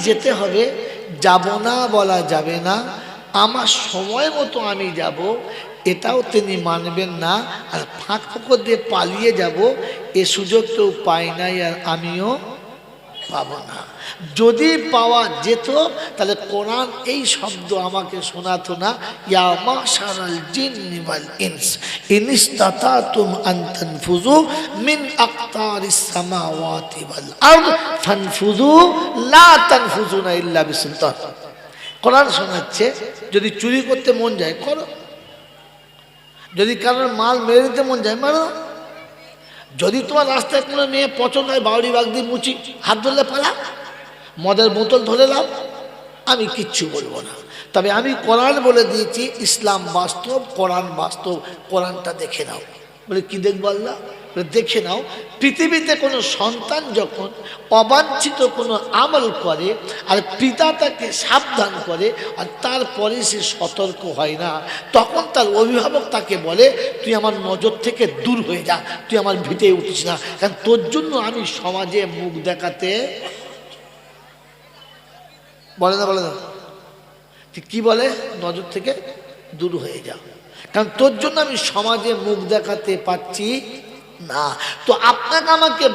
যেতে হবে, যাব না বলা যাবে না। আমার সময় মতো আমি যাব, এটাও তিনি মানবেন না। আর ফাঁক ফোকর দিয়ে পালিয়ে যাব এ সুযোগ কেউ পায় নাই, আর আমিও পাবো না। যদি পাওয়া যেত তাহলে কোরআন এই শব্দ আমাকে শোনাতো না, ইয়া মাশারাল জিন্নি ওয়াল ইনস ইনিস্তাতাতুম আন তানফুযু মিন আকতারিস সামাওয়াতি ওয়াল আরদ ফানফুযু লা তানফুযুনা ইল্লা বিসুলতান। কোরআন শোনাচ্ছে যদি চুরি করতে মন যায় করো, যদি কারোর মাল মেরে দিতে মন যায় মারো, যদি তোমার রাস্তায় কোনো মেয়ে পছন্দ হয় বাউরি বাগ দিয়ে মুচি হাত ধরলে পালা, মদের বোতল ধরে নাও, আমি কিচ্ছু বলবো না। তবে আমি কোরআন বলে দিয়েছি, ইসলাম বাস্তব, কোরআন বাস্তব, কোরআনটা দেখে নাও। বলে কি দেখবো আল্লাহ? বলে দেখে নাও, পৃথিবীতে কোনো সন্তান যখন অবাঞ্ছিত কোনো আমল করে আর পিতা তাকে সাবধান করে আর তারপরে সে সতর্ক হয় না, তখন তার অভিভাবক তাকে বলে তুই আমার নজর থেকে দূর হয়ে যা, তুই আমার ভিটে উঠিস না, কারণ তোর জন্য আমি সমাজে মুখ দেখাতে, বলে না বলে না ঠিক কি বলে, নজর থেকে দূর হয়ে যা, কারণ তোর জন্য আমি সমাজে মুখ দেখাতে পাচ্ছি না। তো আপনাকে আমাকে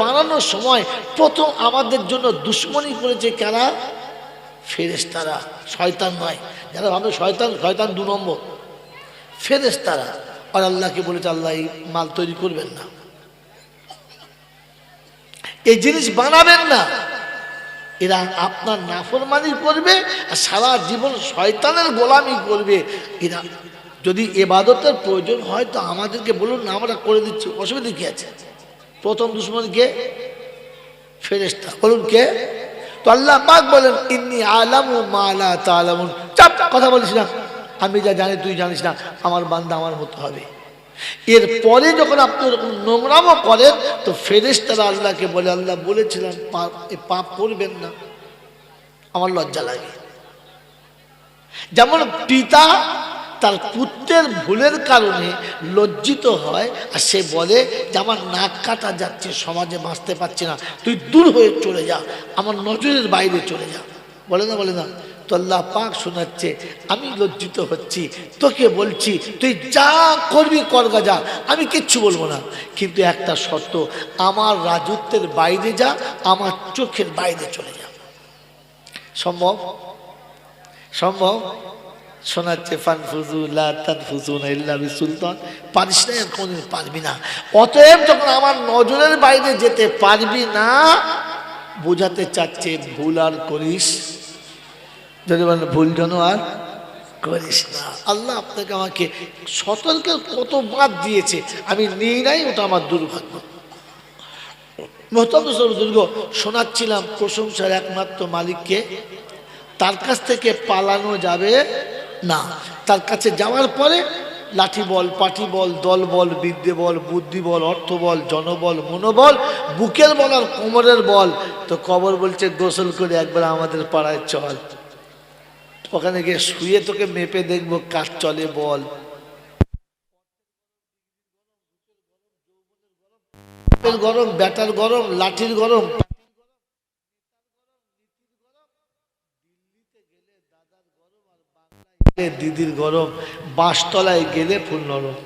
বানানোর সময় প্রথম আমাদের জন্য দুশ্মনী করেছে কারা? ফেরেশতারা, শয়তান নয়। যারা ভাবে শয়তান, শয়তান 2 নম্বর, ফেরেশতারা। আর আল্লাহকে বলেছে আল্লাহ এই মাল তৈরি করবেন না, এই জিনিস বানাবেন না, এরা আপনার নাফরমানি করবে আর সারা জীবন শয়তানের গোলামি করবে। এরা যদি ইবাদতের প্রয়োজন হয় তো আমাদেরকে বলুন না, আমরা করে দিচ্ছি, অসুবিধা কি আছে? প্রথম দুশমন কে? ফেরেশতা। বলুন কে? তো আল্লাহ পাক বলেন ইন্নী আলামু মা লা তা'লামুন, চাপ কথা বলিস না, আমি যা জানি তুই জানিস না, আমার বান্দা আমার মতো হবে। এরপরে যখন আপনি ওরকম নোংরামও করেন তো ফেরেশতারা আল্লাহকে বলে আল্লাহ বলেছিলেন পাপ করবেন না, আমার লজ্জা লাগে। যেমন পিতা তার পুত্রের ভুলের কারণে লজ্জিত হয় আর সে বলে যে আমার নাক কাটা যাচ্ছে, সমাজে বাঁচতে পারছি না, তুই দূর হয়ে চলে যা, আমার নজরের বাইরে চলে যা, বলে না বলে না? তো আল্লাহ পাক শোনাচ্ছে আমি লজ্জিত হচ্ছি, তোকে বলছি তুই যা করবি করগা যা, আমি কিচ্ছু বলবো না, কিন্তু একটা শর্ত, আমার রাজত্বের বাইরে যা, আমার চোখের বাইরে চলে যা। সম্ভব? সম্ভব? শোনাচ্ছে ফানফুযু লা তানফুযুনা ইল্লা বিসুলতান, পারিস না, কোনদিন পারবি না। অতএব যখন আমার নজরের বাইরে যেতে পারবি না, বোঝাতে চাচ্ছে ভুল আর করিস, যদি বলেন ভুল যেন আর করিস না। আল্লাহ আপনাকে আমাকে সতর্কের কত বাদ দিয়েছে, আমি নিই নাই, ওটা আমার দুর্ভাগ্য। দুর্গ শোনাচ্ছিলাম প্রশংসার একমাত্র মালিককে, তার কাছ থেকে পালানো যাবে না। তার কাছে যাওয়ার পরে লাঠি বল, পাটি বল, দল বল, বিদ্যে বল, বুদ্ধি বল, অর্থ বল, জনবল, মনোবল, বুকের বল আর কোমরের বল। তো কবর বলছে গোসল করে একবার আমাদের পাড়ায় চল, ওখানে গিয়ে শুয়ে তোকে মেপে দেখবো কাজ চলে বল। গরম, ব্যাটার গরম, লাঠির গরম, দিদির গরম, বাঁশতলায় গেলে ফুল নরম।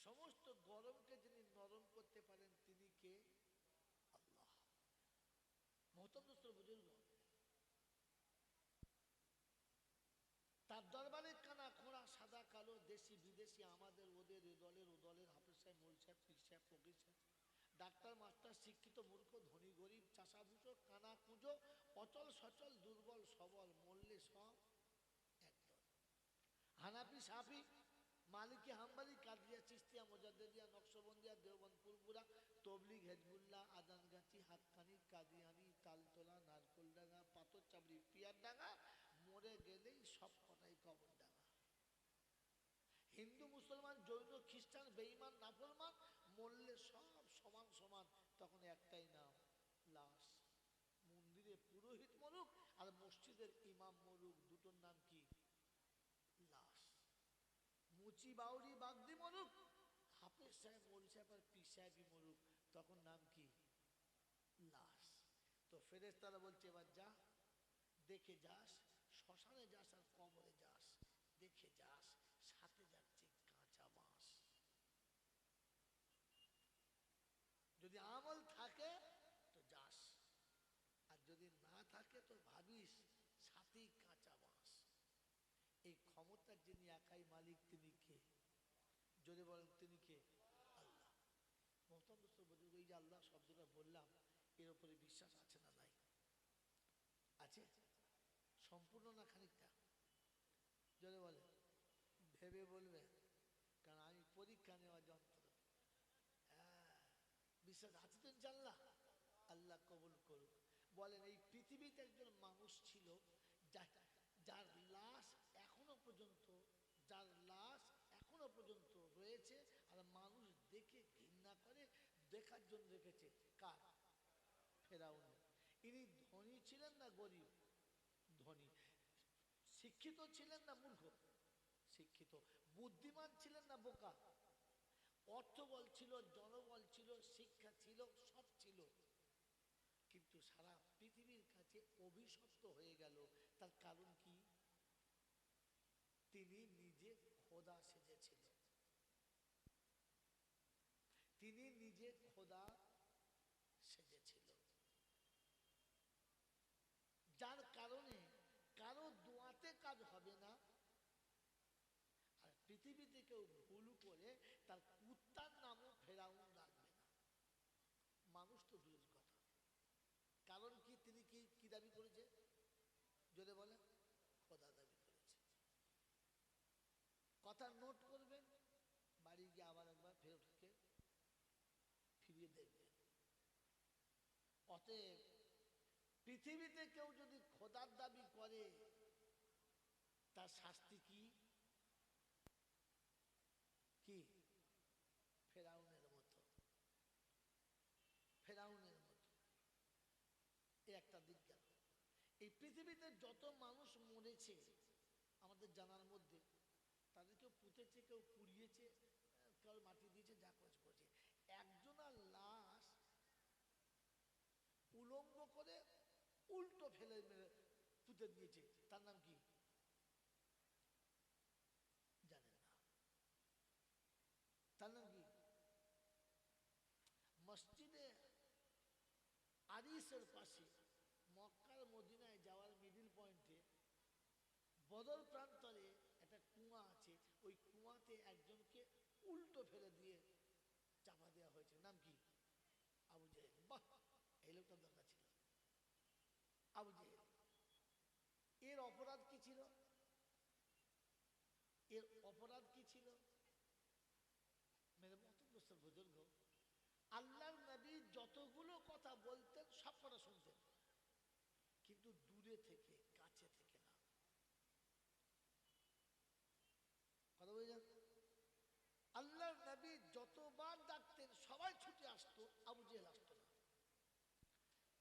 সমস্ত গরমকে যিনি নরম করতে পারেন তিনি কে? তার দরবারে কানা খোঁড়া সাদা কালো দেশি বিদেশি আমাদের ওদের দলের হাফেজ সাহেব, মৌল সাহেব, পীর সাহেব, ফকির সাহেব, ডাক্তার মাস্টার, শিক্ষিত মূর্খ, ধনী গরিব, চাষাভুষো, কানা কুঁজো, অচল সচল, দুর্বল সবল, মরলে সব একদল। হানাফি, সাফি, মালিকি, হাম্বলি, কাদিয়া, চিশতিয়া, মুজাদ্দিদিয়া, নকশবন্দিয়া, দেওবন্দ, ফুরফুরা, তবলিগ, হেজবুল্লাহ, আদানগাছি, হাক্কানি, কাদিয়ানি, তালতলা, নারকোলডাঙ্গা, পাথরচাবড়ি, পিয়ারডাঙ্গা, মরে গেলেই সব কটাই কবরডাঙ্গা। হিন্দু, মুসলমান, জৈন, খ্রিস্টান, বেঈমান, নাফরমান, মরলে সব সমান সমান, তখন একটাই নাম, লাশ। মন্দিরে পুরোহিত মরুক আর মসজিদের ইমাম মরুক, দুটোর নাম কি? লাশ। মুচি বাউরি বাগদি মরুক, হাফেজ সাহেব, মৌল সাহেব আর পীর সাহেবই মরুক, তখন নাম কি? লাশ। তো ফেরেশতারা বলছে এবার যা, দেখে যাস, শ্মশানে যাস আর কবরে যাস, দেখে যাস সাথে যাচ্ছে কাঁচা বাঁশ। যদি আমল থাকে তো যাস, আর যদি না থাকে তো ভাবিস সাথেই কাঁচা বাঁশ। এই ক্ষমতার যিনি একাই মালিক তিনি কে? যদি বলেন তিনি কে? আল্লাহ। মহতারাম বুজুর্গ, এই যে আল্লাহ শব্দটা বললাম, এর উপরে বিশ্বাস আছে না নাই? আছে? সম্পূর্ণ না খানিকটা? যদি বলে ভেবে বলবে, কারণ আমি পরীক্ষা নেওয়া যন্ত্র। হ্যাঁ, বিশ্বাস আছে তো ইনশাআল্লাহ? আল্লাহ কবুল করুক। বলেন এই পৃথিবীতে একজন মানুষ ছিল যার লাশ এখনো পর্যন্ত, যার লাশ এখনো পর্যন্ত রয়েছে, আর মানুষ দেখে ঘৃণা করে, দেখার জন্য রেখেছে। কার? ফেরাউন। ইনি ধনী ছিলেন না গরিব? ধনী। শিক্ষিত ছিলেন না মূর্খ? শিক্ষিত। বুদ্ধিমান ছিলেন না বোকা? অর্থবল ছিল, জনবল ছিল, শিক্ষা ছিল, সব ছিল, কিন্তু সারা পৃথিবীর কাছে অভিশপ্ত হয়ে গেল। তার কারণ কি? তিনি নিজে খোদা সেজেছিল। তিনি নিজে খোদা সেজেছিল, যার কারণে কারো দোয়াতে কাজ হবে না। আর পৃথিবীতে কেউ ভুল করে তার কুত্তার নামও ফেরাউন রাখবে না। মানুষ তো দূরের কথা। কারণ কি? তিনি কি দাবি করেছে? যদি বলে খোদা দাবি করেছে। কথা নোট করবেন, বাড়ি গিয়ে আবার একবার ফেরত ফিরিয়ে দেখবেন। অতএব পৃথিবীতে কেউ যদি খোদার দাবি করে, তার শাস্তি কি? কি? ফেরাউনের মতো। ফেরাউনের মতো। এই একটা দিক গেল। এই পৃথিবীতে যত মানুষ মরেছে আমাদের জানার মধ্যে, তাদের কেউ পুঁতেছে, কেউ পুড়িয়েছে, কেউ মাটি দিয়েছে, যা করছে। একজনের লাশ উলঙ্গ করে উল্টো ফেলে মেরে পুঁতে দিয়েছে, তার নাম কি জানেন না? তার নাম কি? মসজিদে আরিসের পাশে, মক্কার মদিনায় যাওয়ার মিডিল পয়েন্টে বদর প্রান্তরে একটা কুয়া আছে। ওই কুয়াতে একজনকে উল্টো ফেলে দিয়ে চাপা দেওয়া হয়েছে। নাম কি? আবু জেহেল। বাহ, এই লোকটার দরকার ছিল। আবু জেহেল। এর অপরাধ কি ছিল? এর অপরাধ কি ছিল? মেরে মতগ্রস্ত বুজুর্গ, আল্লাহর নবী যতগুলো কথা বলতেন সব কথা শুনতেন, কিন্তু দূরে থেকে, কাছে থেকে না। কথা বুঝলেন? আল্লাহর নবী যতবার ডাকতেন সবাই ছুটে আসতো, আবু জেহেল আসতো না।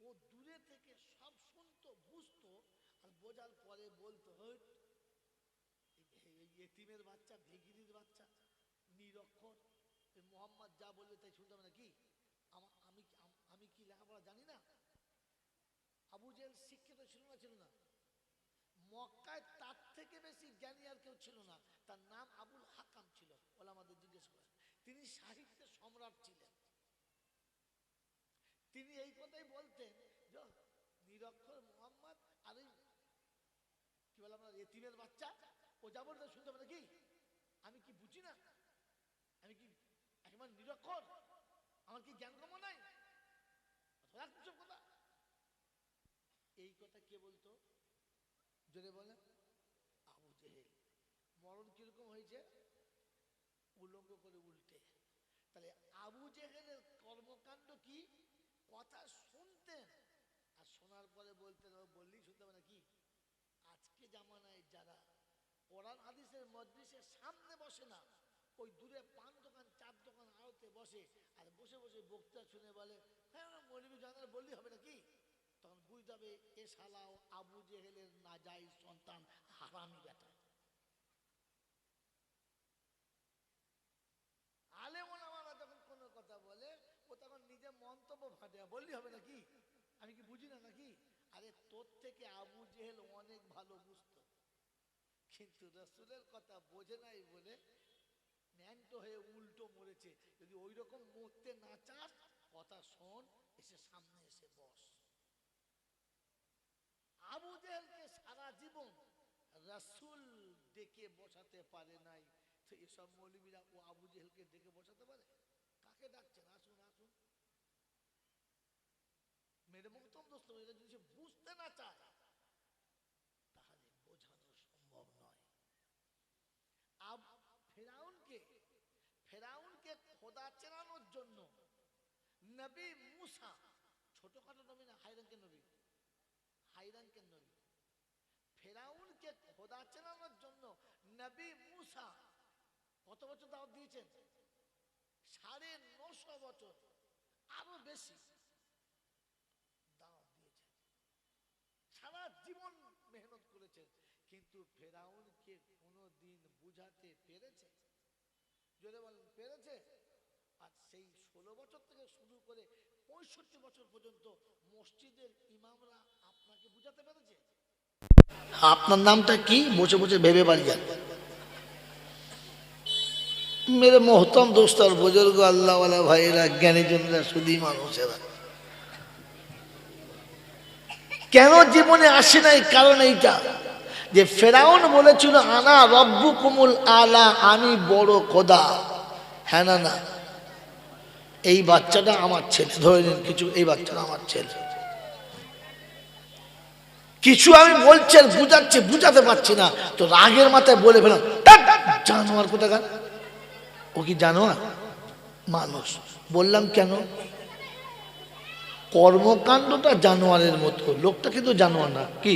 ও দূরে থেকে সব শুনতো, বুঝতো, আর বোঝার পরে বলতো, এতিমের বাচ্চা, ভেগিরির বাচ্চা, নিরক্ষর, মোহাম্মদ যা বলবে তাই শুনতে হবে না কি? আমি কি লেখাপড়া জানি না? আবু জেহেল শিক্ষিত ছিল না? ছিল না? মক্কায় তার থেকে বেশি জ্ঞানী আর কেউ ছিল না। তার নাম আবুল হাকাম ছিল। ওলামাদের জিজ্ঞেস করেন, তিনি সাহিত্যের সম্রাট ছিলেন। তিনি এই কথাই বলতেন যে নিরক্ষর মোহাম্মদ আর কি বলে আপনার এতিমের বাচ্চা, ও যা বলতে শুনতে হবে নাকি? আমি কি বুঝি না? আমি কি একেবারে নিরক্ষর? আমার কি জ্ঞানগম্য নাই? কথা। এই কথা কে বলতো? যদি বলে আবু জেহেল। মরণ কিরকম হয়েছে? উলঙ্গ করে উল্টে। তাহলে আবু জেহেলের কর্মকাণ্ড কি? কথা শুনতেন আর শোনার পরে বলতেন, বললেই শুনতে হবে নাকি? আজকে জামানায় যারা কোরআন হাদিসের মজলিসের সামনে বসে না, ওই দূরে পান দোকান, চার দোকান আড়তে বসে, আর বসে বসে বক্তা শুনে বলে হ্যাঁ মৌলবি জানার বললেই হবে নাকি? তখন বুঝতে হবে এ শালাও আবু জেহেলের নাজাইজ সন্তান, হারামি বেটা। আলেম ওলামারা যখন কোনো কথা বলে, ও তখন নিজে মন্তব্য ফাটে, বললেই হবে নাকি? আমি কি বুঝি না নাকি? আরে তোর থেকে আবু জেহেল অনেক ভালো বুঝতো, কিন্তু রাসূলের কথা বোঝে নাই বলে ন্যাংটো হয়ে উল্টো মরেছে। যদি ওই রকম মরতে না চাস, কথা শোন, এসে সামনে এসে বস। আবু জেহেলকে সারা জীবন রাসূল ডেকে বসাতে পারে নাই, তো এসব মৌলবীরা ও আবু জেহেলকে ডেকে বসাতে পারে? কাকে ডাকছেন? আসুন আসুন। মেরে মুহতম দোস্ত, এটা যদি সে বুঝতে না চায় তাহলে বোঝানো সম্ভব নয়। ফেরাউনকে খোদা চেনানোর জন্য নবী মুসা, ছোটখাটো নবী না, হাইরাঙ্কের নবী, হাইরাঙ্কের নবী, ফেরাউনকে খোদা চেনানোর জন্য নবী মুসা কত বছর দাওয়াত দিয়েছেন? 950 বছর, আরো বেশি দাওয়াত দিয়েছেন, সারা জীবন মেহনত করেছেন, কিন্তু ফেরাউনকে কোনোদিন বুঝাতে পেরেছে? জোরে বলেন, পেরেছে? আর সেই 16 বছর থেকে শুরু করে 65 বছর পর্যন্ত মসজিদের ইমামরা আপনাকে বুঝাতে পেরেছে? আপনার নামটা কি? বসে বসে ভেবে বাড়ি যান। মেরে মোহতম দোস্ত আর বুজুর্গ, আল্লাহওয়ালা ভাইয়েরা, জ্ঞানীজনরা, শুধুই মানুষেরা, কেন জীবনে আসে নাই? কারণ এইটা যে ফেরাউন বলেছিল আনা রব্বুকুমুল আলা, আমি বড় খোদা। হ্যাঁ না না, এই বাচ্চাটা আমার ছেলে, ধরে নিন কিছু, এই বাচ্চাটা আমার ছেলে, কিছু আমি বলছি আর বুঝাচ্ছি, বুঝাতে পারছি না, তো রাগের মাথায় বলে ফেলাম জানোয়ার কোথাকার। ও কি জানোয়ার? মানুষ। বললাম কেন? কর্মকাণ্ডটা জানোয়ারের মতো, লোকটা কিন্তু জানোয়ার না। কি?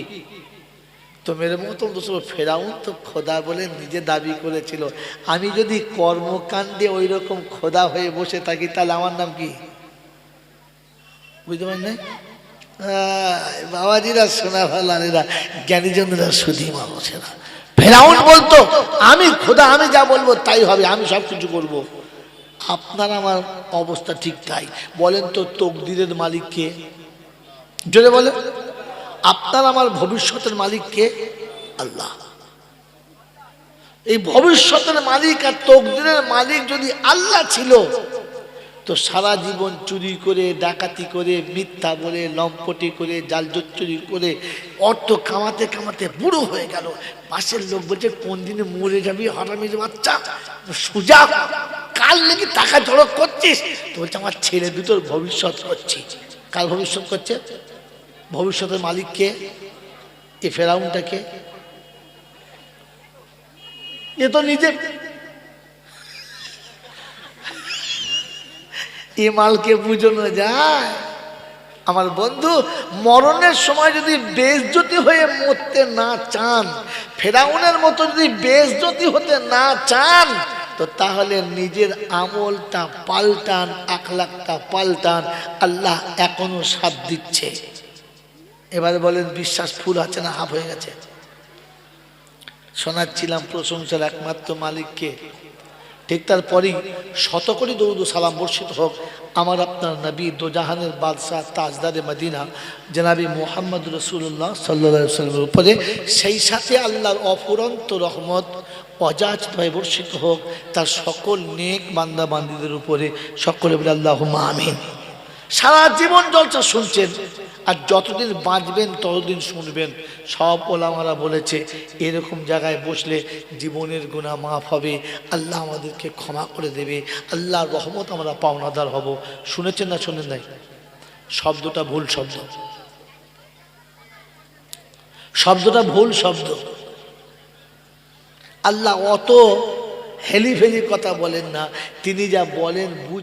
তো মেরে মতো ফেরাউন তো খোদা বলে নিজে দাবি করেছিল, আমি যদি কর্মকাণ্ডে ওই রকম খোদা হয়ে বসে থাকি তাহলে আমার নাম কি? বুঝতে পারেন না বাবাজিরা, সোনা ভালারা, জ্ঞানীজনরা, শুধু মানুষেরা। ফেরাউন বলতো আমি খোদা, আমি যা বলবো তাই হবে, আমি সব কিছু করবো। আপনার আমার অবস্থা ঠিক তাই। বলেন তো তকদিরের মালিক কে? জোরে বলে। আপনার আমার ভবিষ্যতের মালিক কে? আল্লাহ। এই ভবিষ্যতের মালিক আর তকদিরের মালিক যদি আল্লাহ ছিল, তো সারা জীবন চুরি করে, ডাকাতি করে, মিথ্যা বলে, লম্পটি করে, জালজোট চুরি করে অর্থ কামাতে কামাতে বুড়ো হয়ে গেল। পাশের লোক বলছে কোন দিনে মরে যাবি হারামির বাচ্চা, সুজা, কাল নাকি টাকা জড়ো করছিস? তো বলছে আমার ছেলে দুটোর ভবিষ্যৎ করছি। কার ভবিষ্যৎ করছে? ভবিষ্যতের মালিক কে? এ ফেরাউনটা কে? এ তো নিজে এ মালকে বুঝানো যায়? আমার বন্ধু, মরণের সময় যদি বেইজ্জতি হয়ে মরতে না চান, ফেরাউনের মতো যদি বেইজ্জতি হতে না চান, তো তাহলে নিজের আমলটা পাল্টান, আখলাকটা পাল্টান। আল্লাহ এখনো সাথ দিচ্ছে। এবারে বলেন বিশ্বাস ফুল আছে না হাফ হয়ে গেছে? শোনাচ্ছিলাম প্রশংসার একমাত্র মালিককে, ঠিক তারপরেই শতকোটি দরুদ ও সালাম বর্ষিত হোক আমার আপনার নবী, দোজাহানের বাদশাহ, তাজদারে মদিনা জনাবি মুহাম্মদ রাসূলুল্লাহ সাল্লাল্লাহু আলাইহি ওয়াসাল্লামের উপরে, সেই সাথে আল্লাহর অফুরন্ত রহমত অযাচিতভাবে বর্ষিত হোক তার সকল নেক বান্দা বান্দীদের উপরে। সকলে বলে আল্লাহুম্মা আমিন। সারা জীবন জলসা শুনছেন, আর যতদিন বাঁচবেন ততদিন শুনবেন। সব ওলামারা বলেছে এরকম জায়গায় বসলে জীবনের গুনাহ মাফ হবে, আল্লাহ আমাদেরকে ক্ষমা করে দেবে, আল্লাহর রহমত আমরা পাওনাদার হব। শুনেছেন না শোনেন নাই? শব্দটা ভুল শব্দ, শব্দটা ভুল শব্দ। আল্লাহ অত হেলি ফেলি কথা বলেন না, তিনি যা বলেন